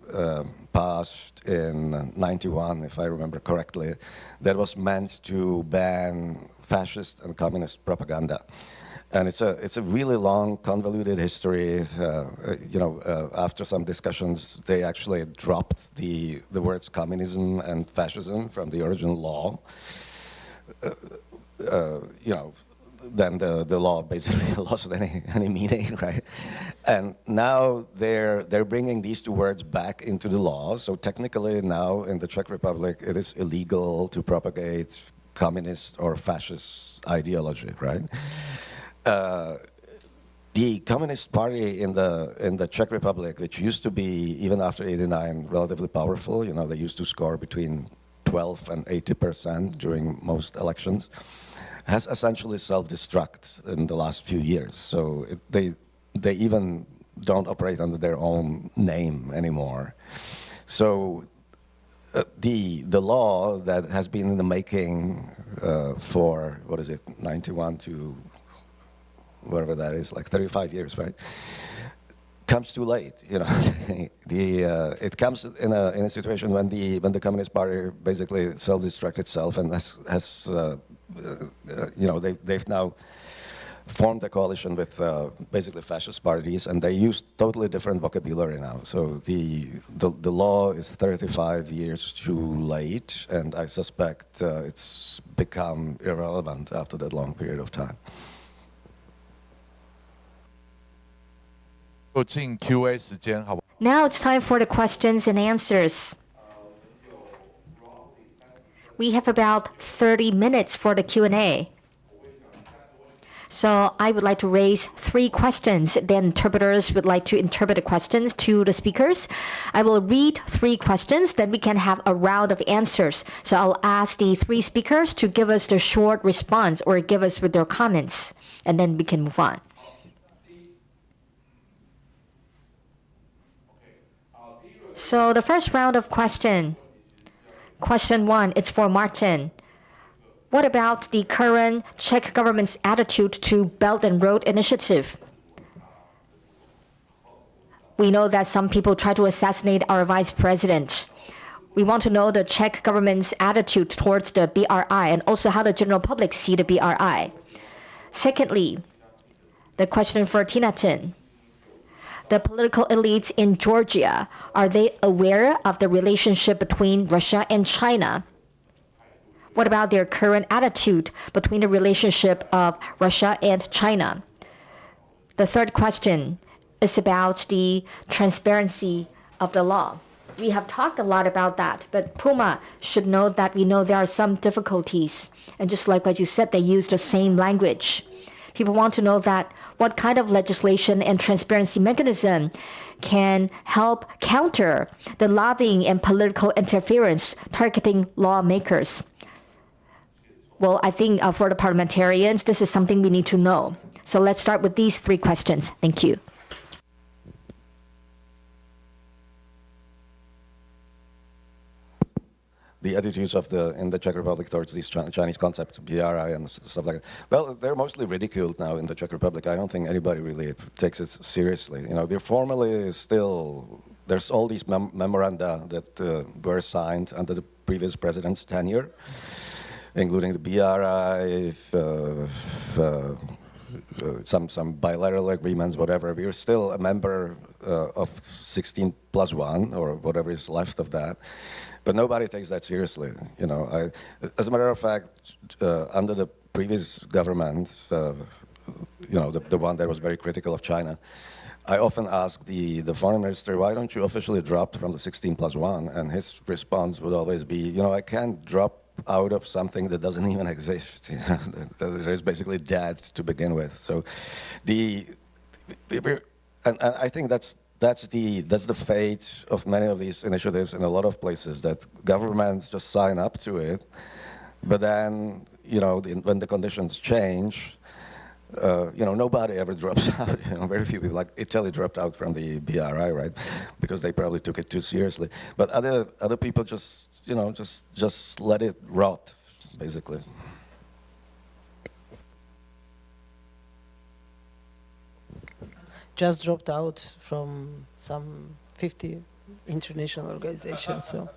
passed in '91, if I remember correctly. That was meant to ban fascist and communist propaganda. And it's a really long, convoluted history. After some discussions, they actually dropped the words communism and fascism from the original law. Then the law basically lost any meaning, right? And now they're bringing these two words back into the law. So technically now in the Czech Republic, it is illegal to propagate communist or fascist ideology, right? The Communist Party in the Czech Republic, which used to be, even after '89, relatively powerful, they used to score between 12 and 80% during most elections, has essentially self-destruct in the last few years. So they even don't operate under their own name anymore. So the law that has been in the making for, 91 to whatever that is, like 35 years, right? Comes too late, you know. It comes in a situation when the Communist Party basically self-destruct itself and has you know, they've now formed a coalition with basically fascist parties, and they use totally different vocabulary now. So the law is 35 years too late, and I suspect it's become irrelevant after that long period of time. 就进 Q&A 时间，好不好？ Now it's time for the questions and answers. We have about 30 minutes for the Q&A. So I would like to raise 3 questions. Then interpreters would like to interpret the questions to the speakers. I will read 3 questions, then we can have a round of answers. So I'll ask the 3 speakers to give us their short response or give us with their comments, and then we can move on. So the first round of question 1, it's for Martin. What about the current Czech government's attitude to Belt and Road Initiative? We know that some people try to assassinate our vice president. We want to know the Czech government's attitude towards the BRI and also how the general public see the BRI. Secondly, the question for Tinatin. The political elites in Georgia, are they aware of the relationship between Russia and China? What about their current attitude between the relationship of Russia and China? The third question is about the transparency of the law. We have talked a lot about that, but Puma should know that we know there are some difficulties. And just like what you said, they use the same language. People want to know that what kind of legislation and transparency mechanism can help counter the lobbying and political interference targeting lawmakers. Well, I think for the parliamentarians, this is something we need to know. So let's start with these 3 questions. Thank you. The attitudes in the Czech Republic towards these Chinese concepts, BRI and stuff like that. Well, they're mostly ridiculed now in the Czech Republic. I don't think anybody really takes it seriously. You know, they're formally still, there's all these memoranda that were signed under the previous president's tenure, including the BRI, some bilateral agreements, whatever. We're still a member of 16+1 or whatever is left of that. But nobody takes that seriously, you know. As a matter of fact, under the previous government, you know, the one that was very critical of China, I often ask the foreign minister, why don't you officially drop from the 16+1? And his response would always be, you know, I can't drop out of something that doesn't even exist, you know, that is basically dead to begin with. So and I think that's the fate of many of these initiatives in a lot of places, that governments just sign up to it, but then, you know, when the conditions change, you know, nobody ever drops out. You know, very few people, like Italy dropped out from the BRI, right? Because they probably took it too seriously. But other people just, you know, just let it rot, basically. Just dropped out from some 50 international organizations. So,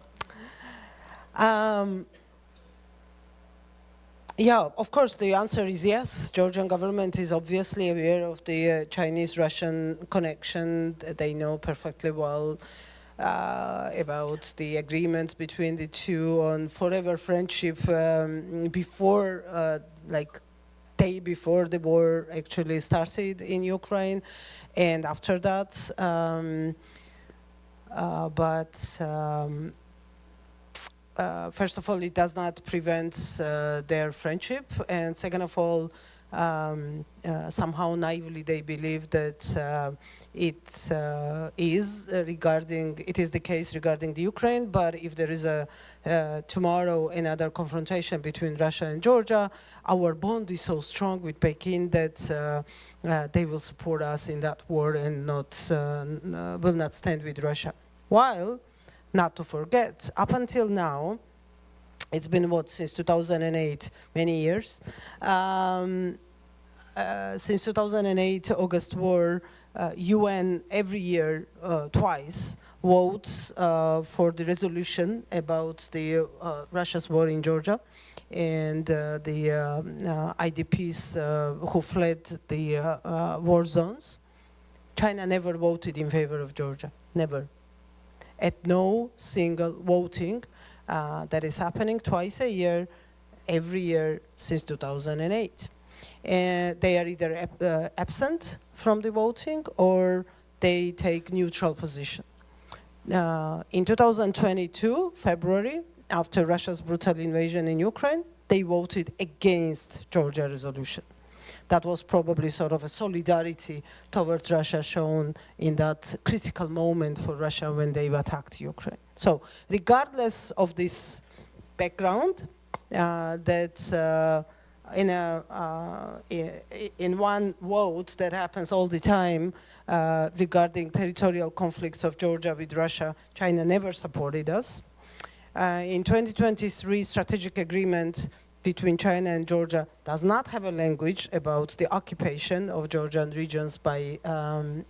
yeah, of course, the answer is yes. Georgian government is obviously aware of the Chinese-Russian connection. They know perfectly well about the agreements between the two on forever friendship before, like, day before the war actually started in Ukraine, and after that. First of all, it does not prevent their friendship, and second of all, somehow naively they believe that it is the case regarding the Ukraine. But if there is tomorrow another confrontation between Russia and Georgia, our bond is so strong with Peking that they will support us in that war and will not stand with Russia. While not to forget, up until now, it's been what, since 2008, many years. Since 2008, August war, UN every year, twice, votes for the resolution about the Russia's war in Georgia and the IDPs who fled the war zones. China never voted in favor of Georgia, never. At no single voting that is happening twice a year, every year since 2008. And they are either absent from the voting or they take neutral position. In 2022, February, after Russia's brutal invasion in Ukraine, they voted against Georgia resolution. That was probably sort of a solidarity towards Russia shown in that critical moment for Russia when they attacked Ukraine. So regardless of this background, that in one vote that happens all the time regarding territorial conflicts of Georgia with Russia, China never supported us. In 2023, strategic agreement between China and Georgia does not have a language about the occupation of Georgian regions by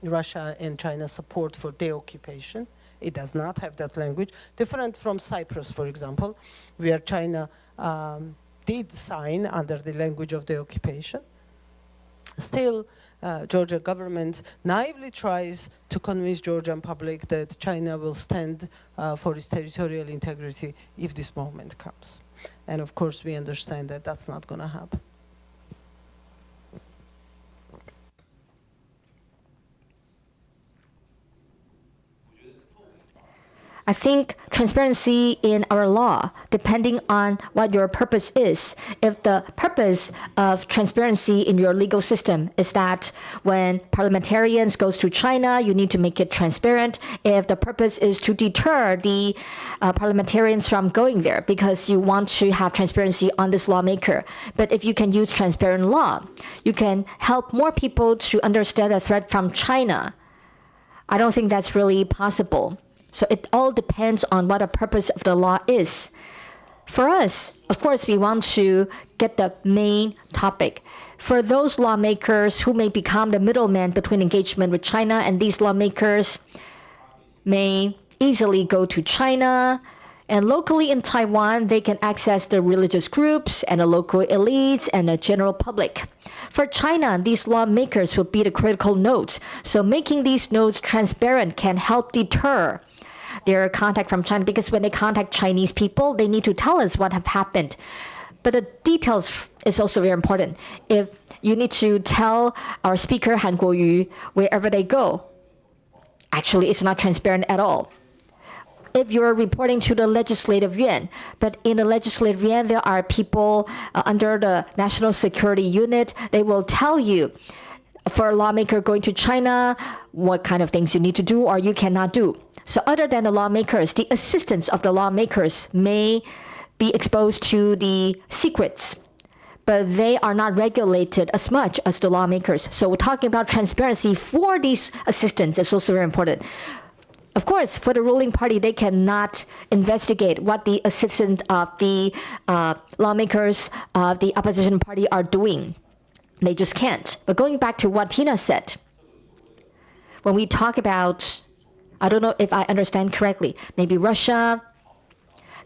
Russia and China's support for their occupation. It does not have that language. Different from Cyprus, for example, where China did sign under the language of the occupation. Still, Georgia government naively tries to convince Georgian public that China will stand for its territorial integrity if this moment comes. And of course, we understand that that's not going to happen. I think transparency in our law, depending on what your purpose is. If the purpose of transparency in your legal system is that when parliamentarians goes to China, you need to make it transparent. If the purpose is to deter the parliamentarians from going there because you want to have transparency on this lawmaker. But if you can use transparent law, you can help more people to understand the threat from China. I don't think that's really possible. So it all depends on what the purpose of the law is. For us, of course, we want to get the main topic. For those lawmakers who may become the middleman between engagement with China, and these lawmakers may easily go to China, and locally in Taiwan, they can access the religious groups and the local elites and the general public. For China, these lawmakers will be the critical nodes. So making these nodes transparent can help deter their contact from China, because when they contact Chinese people, they need to tell us what have happened. But the details is also very important. If you need to tell our speaker Han Guoyu wherever they go, actually it's not transparent at all. If you're reporting to the legislative yuan, but in the legislative yuan there are people under the national security unit, they will tell you for a lawmaker going to China what kind of things you need to do or you cannot do. So other than the lawmakers, the assistants of the lawmakers may be exposed to the secrets, but they are not regulated as much as the lawmakers. So we're talking about transparency for these assistants is also very important. Of course, for the ruling party, they cannot investigate what the assistant of the lawmakers of the opposition party are doing. They just can't. But going back to what Tina said, when we talk about, I don't know if I understand correctly, maybe Russia,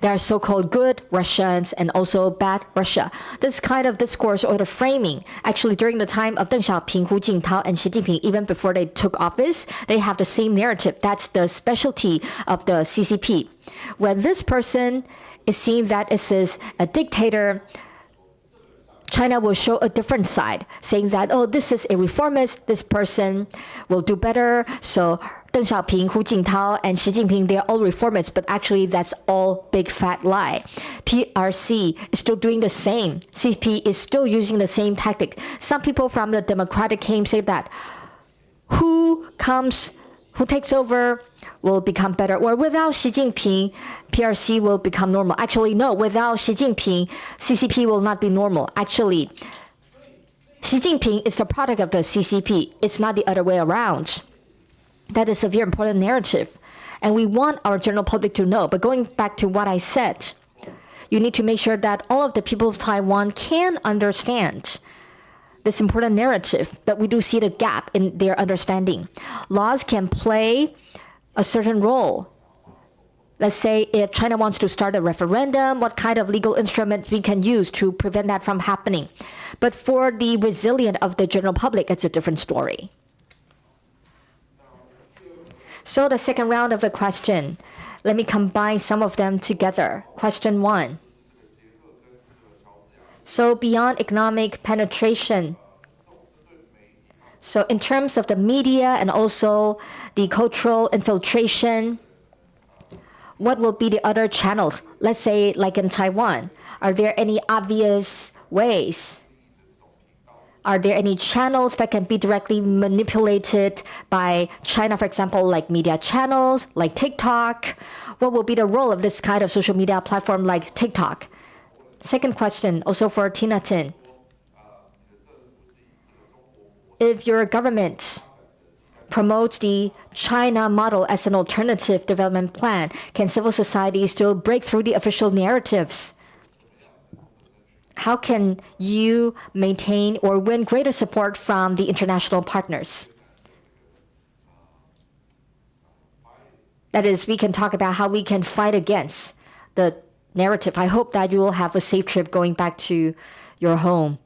there are so-called good Russians and also bad Russia. This kind of discourse or the framing, actually during the time of Deng Xiaoping, Hu Jintao, and Xi Jinping, even before they took office, they have the same narrative. That's the specialty of the CCP. When this person is seen that it is a dictator, China will show a different side, saying that, oh, this is a reformist, this person will do better. So Deng Xiaoping, Hu Jintao, and Xi Jinping, they're all reformists, but actually that's all big fat lie. PRC is still doing the same. CCP is still using the same tactic. Some people from the Democratic camp say that who takes over will become better, or without Xi Jinping, PRC will become normal. Actually, no, without Xi Jinping, CCP will not be normal. Actually, Xi Jinping is the product of the CCP. It's not the other way around. That is a very important narrative. And we want our general public to know. But going back to what I said, you need to make sure that all of the people of Taiwan can understand this important narrative, but we do see the gap in their understanding. Laws can play a certain role. Let's say if China wants to start a referendum, what kind of legal instruments we can use to prevent that from happening. But for the resilience of the general public, it's a different story. So the second round of the question, let me combine some of them together. Question 1. So beyond economic penetration, so in terms of the media and also the cultural infiltration, what will be the other channels? Let's say like in Taiwan, are there any obvious ways? Are there any channels that can be directly manipulated by China, for example, like media channels, like TikTok? What will be the role of this kind of social media platform like TikTok? Second question, also for Tinatin. If your government promotes the China model as an alternative development plan, can civil society still break through the official narratives? How can you maintain or win greater support from the international partners? That is, we can talk about how we can fight against the narrative. I hope that you will have a safe trip going back to your home.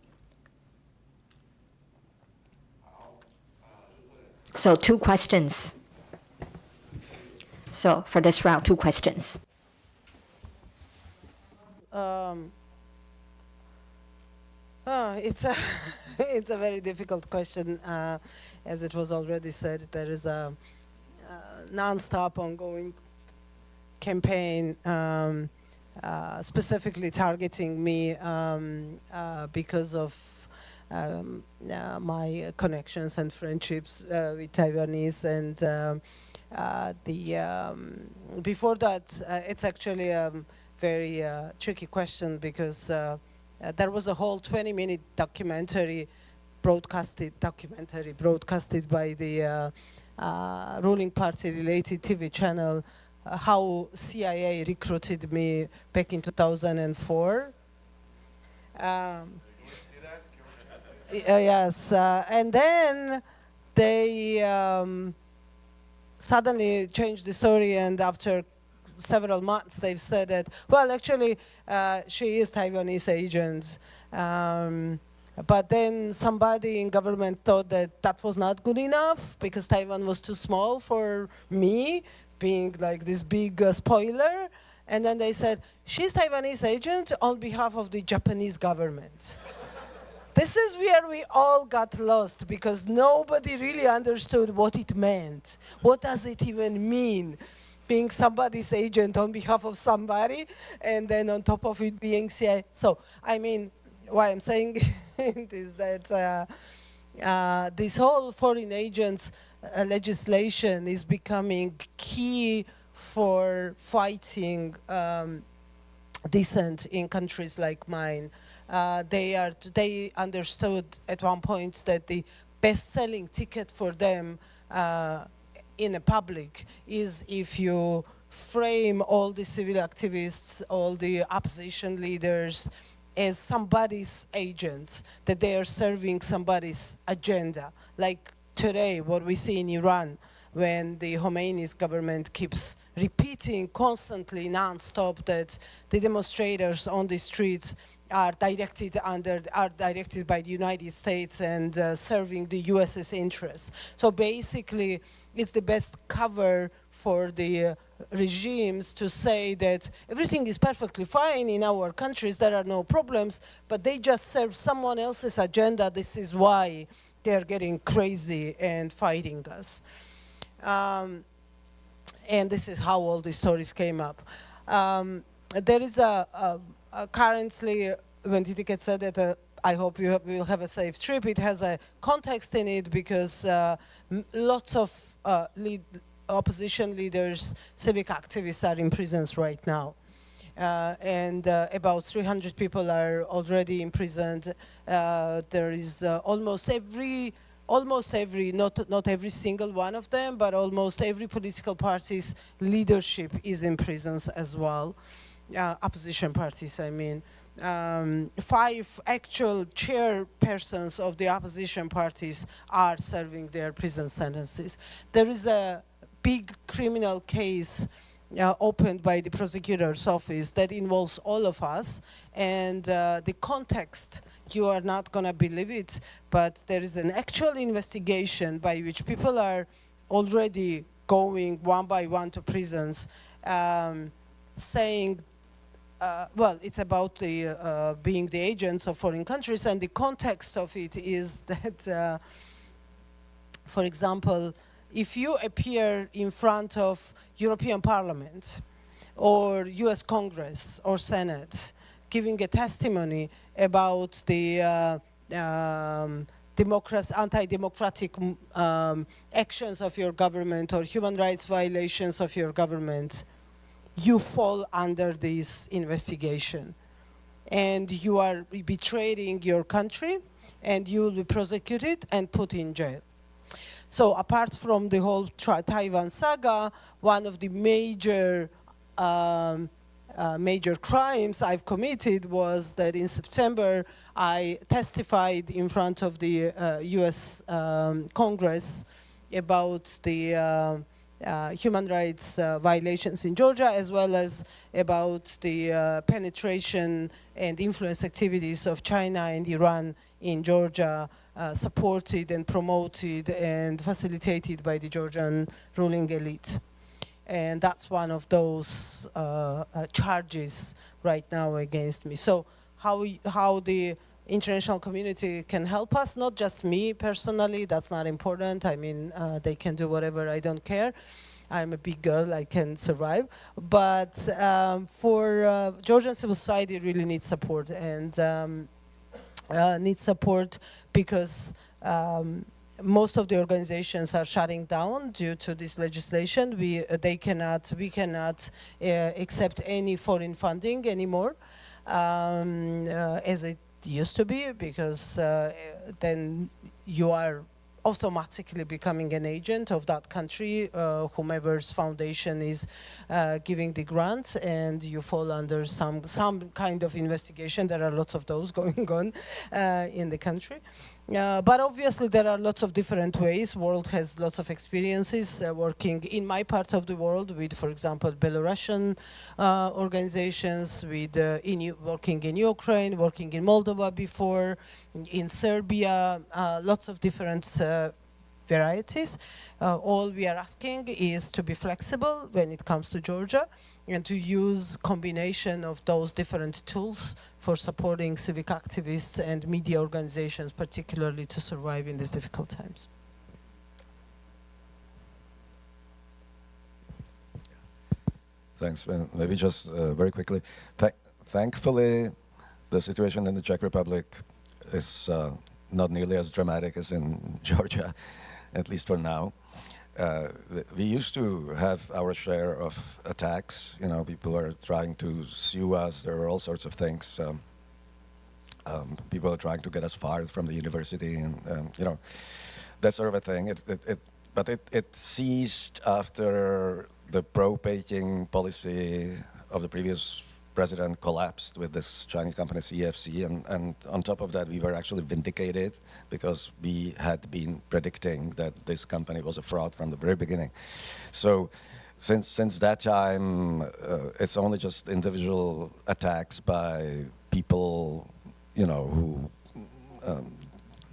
So 2 questions. So for this round, 2 questions. It's a it's a very difficult question. As it was already said, there is a non-stop ongoing campaign specifically targeting me because of my connections and friendships with Taiwanese, and before that, it's actually a very tricky question because there was a whole 20-minute documentary broadcasted by the ruling party-related TV channel, how CIA recruited me back in 2004. Yes, and then they suddenly changed the story, and after several months they've said that, well, actually she is Taiwanese agent. But then somebody in government thought that that was not good enough because Taiwan was too small for me, being like this big spoiler. And then they said, she's Taiwanese agent on behalf of the Japanese government. This is where we all got lost because nobody really understood what it meant. What does it even mean, being somebody's agent on behalf of somebody, and then on top of it being CIA? So, I mean, why I'm saying it is that this whole foreign agents legislation is becoming key for fighting dissent in countries like mine. They understood at one point that the best-selling ticket for them in the public is if you frame all the civil activists, all the opposition leaders as somebody's agents, that they are serving somebody's agenda. Like today, what we see in Iran, when the Khomeini's government keeps repeating constantly, non-stop, that the demonstrators on the streets are directed by the United States and serving the US's interests. So basically, it's the best cover for the regimes to say that everything is perfectly fine in our countries, there are no problems, but they just serve someone else's agenda. This is why they're getting crazy and fighting us. And this is how all these stories came up. There is currently, when Titiket said that I hope you will have a safe trip, it has a context in it because lots of opposition leaders, civic activists are in prisons right now. And about 300 people are already imprisoned. There is almost every almost every, not every single one of them, but almost every political party's leadership is in prisons as well. Opposition parties, I mean. 5 actual chairpersons of the opposition parties are serving their prison sentences. There is a big criminal case opened by the prosecutor's office that involves all of us, and the context, you are not going to believe it, but there is an actual investigation by which people are already going one by one to prisons, saying, well, it's about the being the agents of foreign countries, and the context of it is that, for example, if you appear in front of European Parliament or US Congress or Senate giving a testimony about the anti-democratic actions of your government or human rights violations of your government, you fall under this investigation. And you are betraying your country, and you will be prosecuted and put in jail. So apart from the whole Taiwan saga, one of the major crimes I've committed was that in September I testified in front of the US Congress about the human rights violations in Georgia, as well as about the penetration and influence activities of China and Iran in Georgia, supported and promoted and facilitated by the Georgian ruling elite. And that's one of those charges right now against me. So how the international community can help us, not just me personally, that's not important. I mean, they can do whatever, I don't care. I'm a big girl, I can survive. But for Georgian civil society, it really needs support, and needs support because most of the organizations are shutting down due to this legislation. We cannot accept any foreign funding anymore, as it used to be, because then you are automatically becoming an agent of that country, whomever's foundation is giving the grant, and you fall under some kind of investigation. There are lots of those going on in the country. But obviously there are lots of different ways. World has lots of experiences working in my part of the world with, for example, Belarusian organizations, with working in Ukraine, working in Moldova before, in Serbia, lots of different varieties. All we are asking is to be flexible when it comes to Georgia, and to use combination of those different tools for supporting civic activists and media organizations, particularly to survive in these difficult times. Thanks. Maybe just very quickly. Thankfully, the situation in the Czech Republic is not nearly as dramatic as in Georgia, at least for now. We used to have our share of attacks. You know, people are trying to sue us. There are all sorts of things. People are trying to get us fired from the university, and you know, that sort of a thing. But it ceased after the pro-Beijing policy of the previous president collapsed with this Chinese company CFC, and on top of that, we were actually vindicated because we had been predicting that this company was a fraud from the very beginning. So since that time, it's only just individual attacks by people, you know, who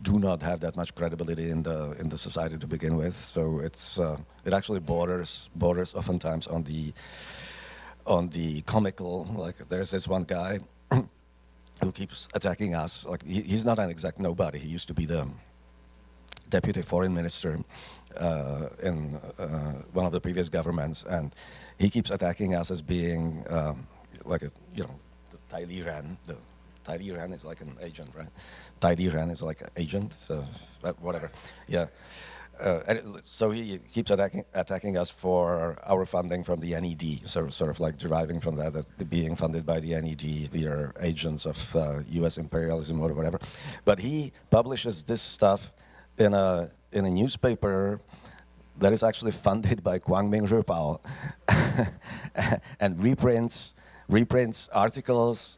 do not have that much credibility in the society to begin with. So it actually borders oftentimes on the comical. Like, there's this one guy who keeps attacking us. Like, he's not an exact nobody. He used to be the deputy foreign minister in one of the previous governments, and he keeps attacking us as being like a, you know, the Taiwan. Taiwan is like an agent, right? Taiwan is like an agent, so whatever. Yeah. So he keeps attacking us for our funding from the NED, sort of like deriving from that being funded by the NED, we are agents of U.S. imperialism or whatever. But he publishes this stuff in a newspaper that is actually funded by Guangming Zhibao and reprints articles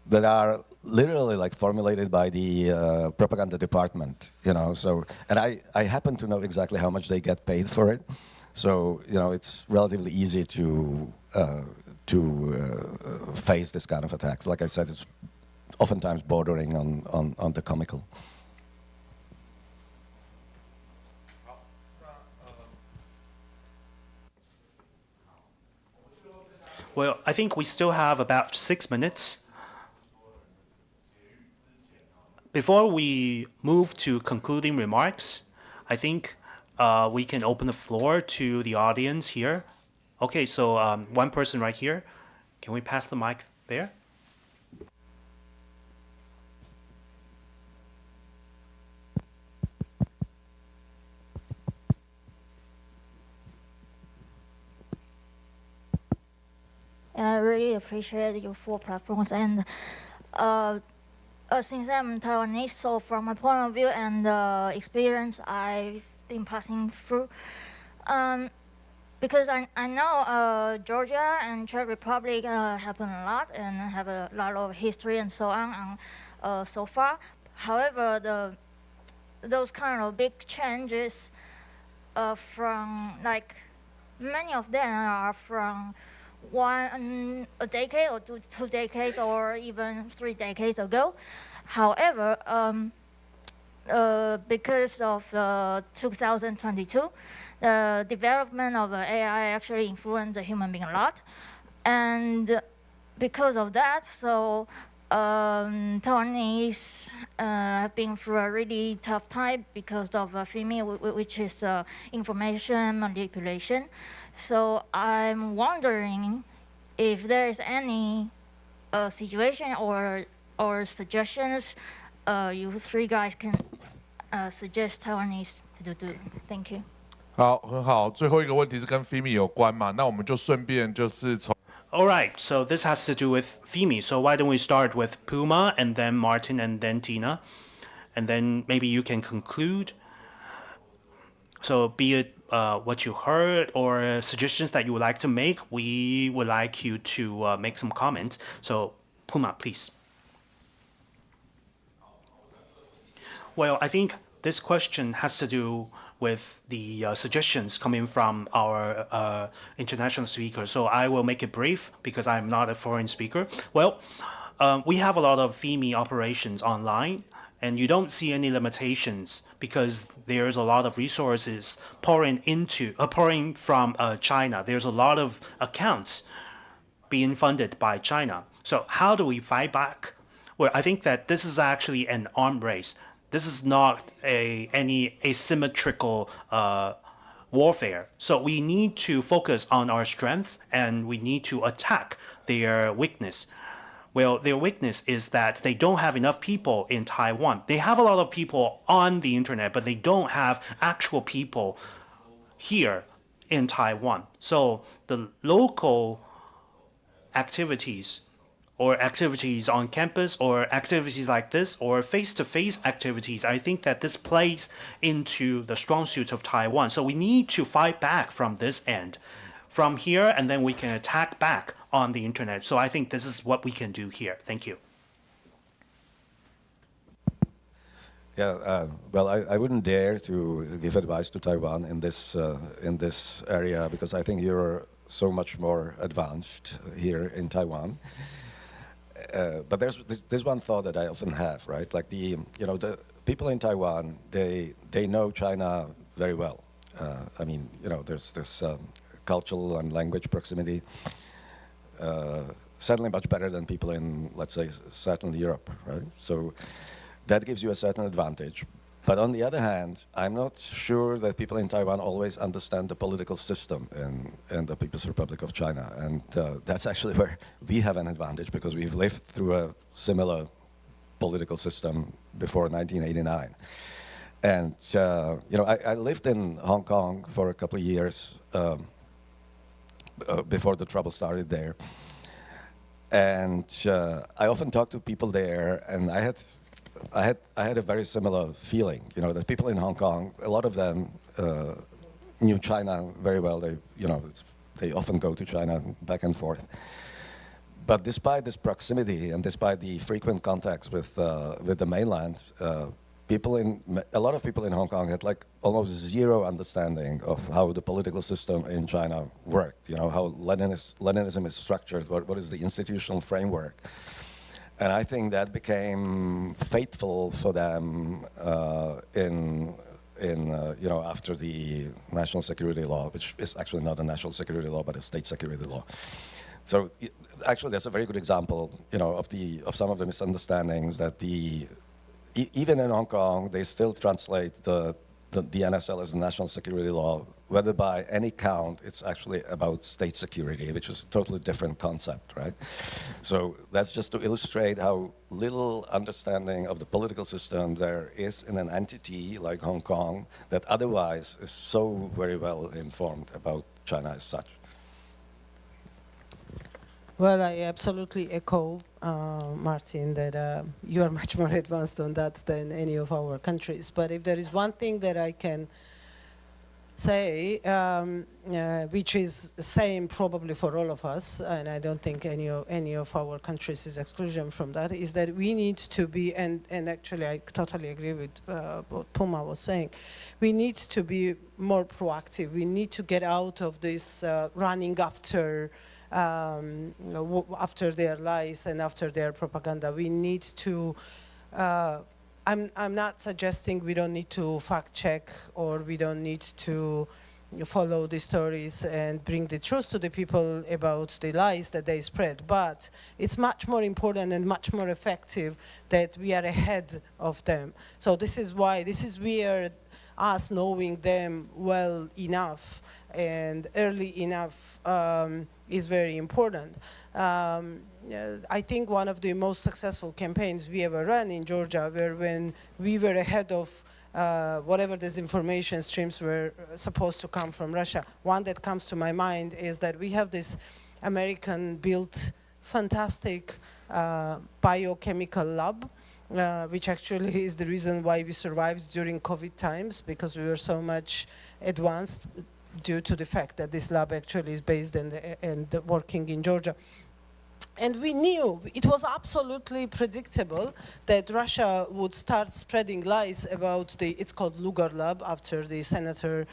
that are literally like formulated by the propaganda department, you know. So, and I happen to know exactly how much they get paid for it. So, you know, it's relatively easy to face this kind of attacks. Like I said, it's oftentimes bordering on the comical. Well, I think we still have about 6 minutes. Before we move to concluding remarks, I think we can open the floor to the audience here. Okay, so one person right here. Can we pass the mic there? I really appreciate your four platforms, and since I'm Taiwanese, so from my point of view and experience I've been passing through, because I know Georgia and Czech Republic happen a lot and have a lot of history and so on so far. However, those kind of big changes from, like, many of them are from a decade or two decades or even 3 decades ago. However, because of 2022, the development of AI actually influenced the human being a lot, and because of that, so Taiwanese have been through a really tough time because of FIMI, which is information manipulation. So I'm wondering if there is any situation or suggestions you three guys can suggest Taiwanese to do. Thank you. 好，很好。最后一个问题是跟 FIMI 有关嘛？那我们就顺便就是从 All right, so this has to do with FIMI. So why don't we start with Puma and then Martin and then Tina, and then maybe you can conclude. So be it what you heard or suggestions that you would like to make, we would like you to make some comments. So Puma, please. Well, I think this question has to do with the suggestions coming from our international speakers. So I will make it brief because I'm not a foreign speaker. Well, we have a lot of FIMI operations online, and you don't see any limitations because there's a lot of resources pouring from China. There's a lot of accounts being funded by China. So how do we fight back? Well, I think that this is actually an arms race. This is not any asymmetrical warfare. So we need to focus on our strengths and we need to attack their weakness. Well, their weakness is that they don't have enough people in Taiwan. They have a lot of people on the internet, but they don't have actual people here in Taiwan. So the local activities or activities on campus or activities like this or face-to-face activities, I think that this plays into the strong suit of Taiwan. So we need to fight back from this end. From here, and then we can attack back on the internet. So I think this is what we can do here. Thank you. Yeah, well, I wouldn't dare to give advice to Taiwan in this area because I think you're so much more advanced here in Taiwan. But there's one thought that I often have, right? Like the people in Taiwan, they know China very well. I mean, there's this cultural and language proximity. Certainly much better than people in, let's say, Southern Europe, right? So that gives you a certain advantage. But on the other hand, I'm not sure that people in Taiwan always understand the political system in the People's Republic of China. And that's actually where we have an advantage because we've lived through a similar political system before 1989. And, I lived in Hong Kong for a couple of years before the trouble started there. And I often talk to people there, and I had I had a very similar feeling. You know, that people in Hong Kong, a lot of them knew China very well. They often go to China back and forth. But despite this proximity and despite the frequent contacts with the mainland, a lot of people in Hong Kong had like almost zero understanding of how the political system in China worked. You know, how Leninism is structured. What is the institutional framework? And I think that became fateful for them after the national security law, which is actually not a national security law, but a state security law. So actually, there's a very good example, of some of the misunderstandings that even in Hong Kong, they still translate the NSL as a national security law, whether by any count, it's actually about state security, which is a totally different concept, right? So that's just to illustrate how little understanding of the political system there is in an entity like Hong Kong that otherwise is so very well informed about China as such. Well, I absolutely echo, Martin, that you are much more advanced on that than any of our countries. But if there is one thing that I can say, which is the same probably for all of us, and I don't think any of our countries is exclusion from that, is that we need to be, and actually I totally agree with what Puma was saying, we need to be more proactive. We need to get out of this running after after their lies and after their propaganda. We need to, I'm not suggesting we don't need to fact check or we don't need to follow the stories and bring the truth to the people about the lies that they spread, but it's much more important and much more effective that we are ahead of them. So this is where us knowing them well enough and early enough is very important. I think one of the most successful campaigns we ever ran in Georgia were when we were ahead of whatever disinformation streams were supposed to come from Russia. One that comes to my mind is that we have this American-built, fantastic biochemical lab, which actually is the reason why we survived during COVID times, because we were so much advanced due to the fact that this lab actually is based and working in Georgia. And we knew, it was absolutely predictable that Russia would start spreading lies about it's called Lugar Lab, after the Senator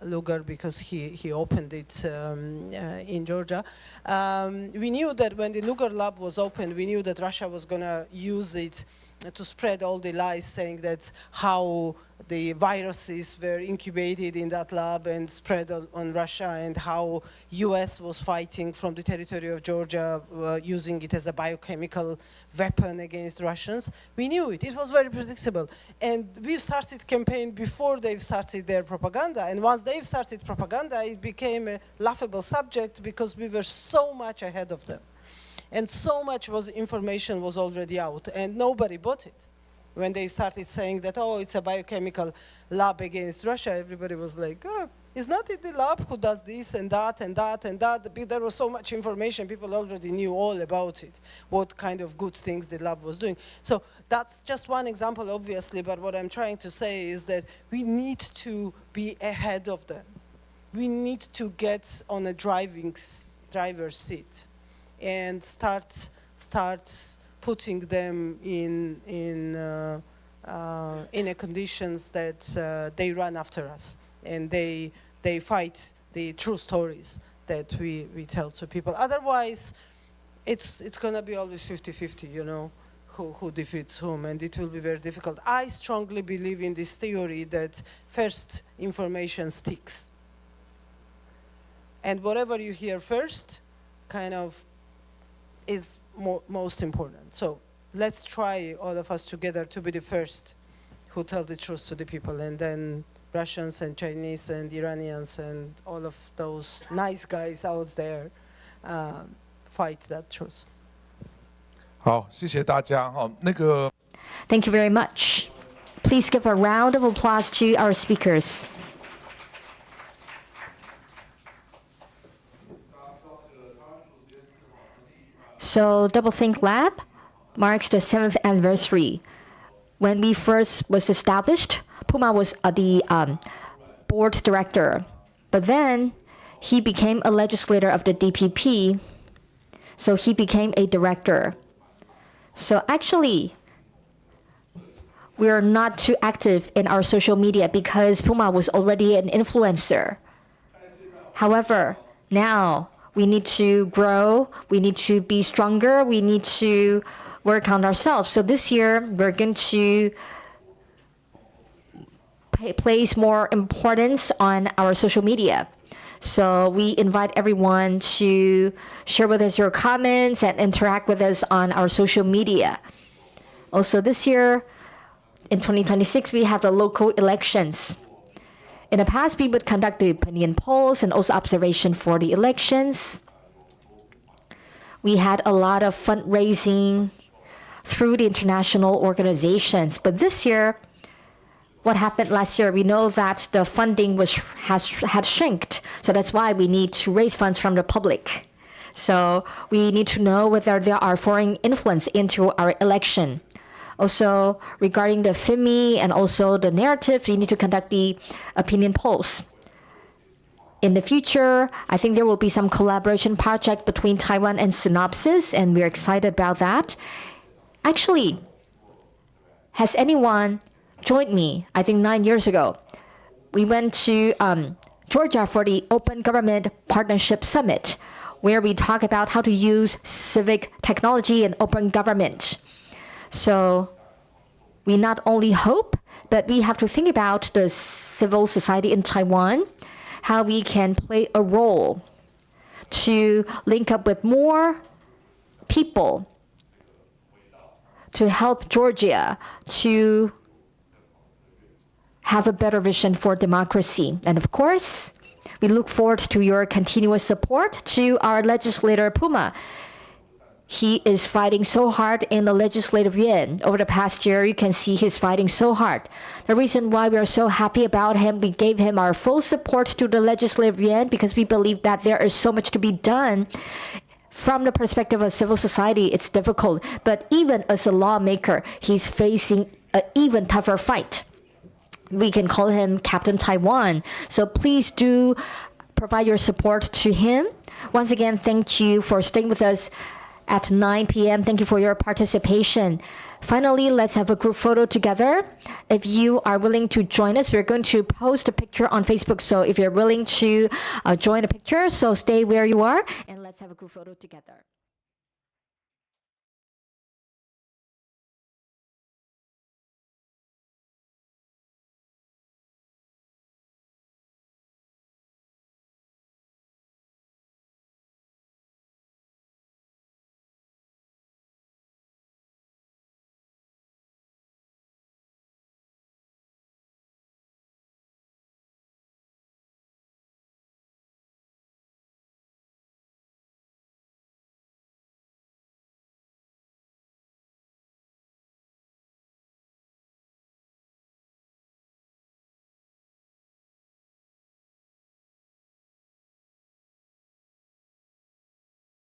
Lugar, because he opened it in Georgia. We knew that when the Lugar Lab was opened, we knew that Russia was going to use it to spread all the lies, saying that how the viruses were incubated in that lab and spread on Russia, and how US was fighting from the territory of Georgia, using it as a biochemical weapon against Russians. We knew it. It was very predictable. And we started campaign before they've started their propaganda. And once they've started propaganda, it became a laughable subject because we were so much ahead of them. And so much information was already out, and nobody bought it. When they started saying that, oh, it's a biochemical lab against Russia, everybody was like, oh, is not it the lab who does this and that and that and that? There was so much information, people already knew all about it, what kind of good things the lab was doing. So that's just one example, obviously, but what I'm trying to say is that we need to be ahead of them. We need to get on a driver's seat and start putting them in a conditions that they run after us, and they fight the true stories that we tell to people. Otherwise, it's gonna be always 50-50, you know, who defeats whom, and it will be very difficult. I strongly believe in this theory that first information sticks, and whatever you hear first kind of is most important. So let's try, all of us together, to be the first who tell the truth to the people, and then Russians and Chinese and Iranians and all of those nice guys out there fight that truth. 好，谢谢大家。那个 Thank you very much. Please give a round of applause to our speakers. So Doublethink Lab marks the 7th anniversary when we first was established, Puma was the board director. But then he became a legislator of the DPP. So he became a director. So actually, we are not too active in our social media because Puma was already an influencer. However, now we need to grow, we need to be stronger, we need to work on ourselves. So this year, we're going to place more importance on our social media. So we invite everyone to share with us your comments and interact with us on our social media. Also this year, in 2026, we have the local elections. In the past, we would conduct the opinion polls and also observation for the elections. We had a lot of fundraising through the international organizations. But this year, what happened last year, we know that the funding had shrinked. So that's why we need to raise funds from the public. So we need to know whether there are foreign influence into our election. Also, regarding the FIMI and also the narrative, we need to conduct the opinion polls. In the future, I think there will be some collaboration project between Taiwan and Sinopsis, and we're excited about that. Actually, has anyone joined me? I think 9 years ago. We went to Georgia for the Open Government Partnership Summit, where we talk about how to use civic technology and open government. So we not only hope, but we have to think about the civil society in Taiwan, how we can play a role to link up with more people to help Georgia to have a better vision for democracy. And of course, we look forward to your continuous support to our legislator Puma. He is fighting so hard in the legislative yuan. Over the past year, you can see he's fighting so hard. The reason why we are so happy about him, we gave him our full support to the legislative yuan because we believe that there is so much to be done. From the perspective of civil society, it's difficult. But even as a lawmaker, he's facing an even tougher fight. We can call him Captain Taiwan. So please do provide your support to him. Once again, thank you for staying with us at 9 p.m. Thank you for your participation. Finally, let's have a group photo together. If you are willing to join us, we're going to post a picture on Facebook. So if you're willing to join a picture, so stay where you are and let's have a group photo together.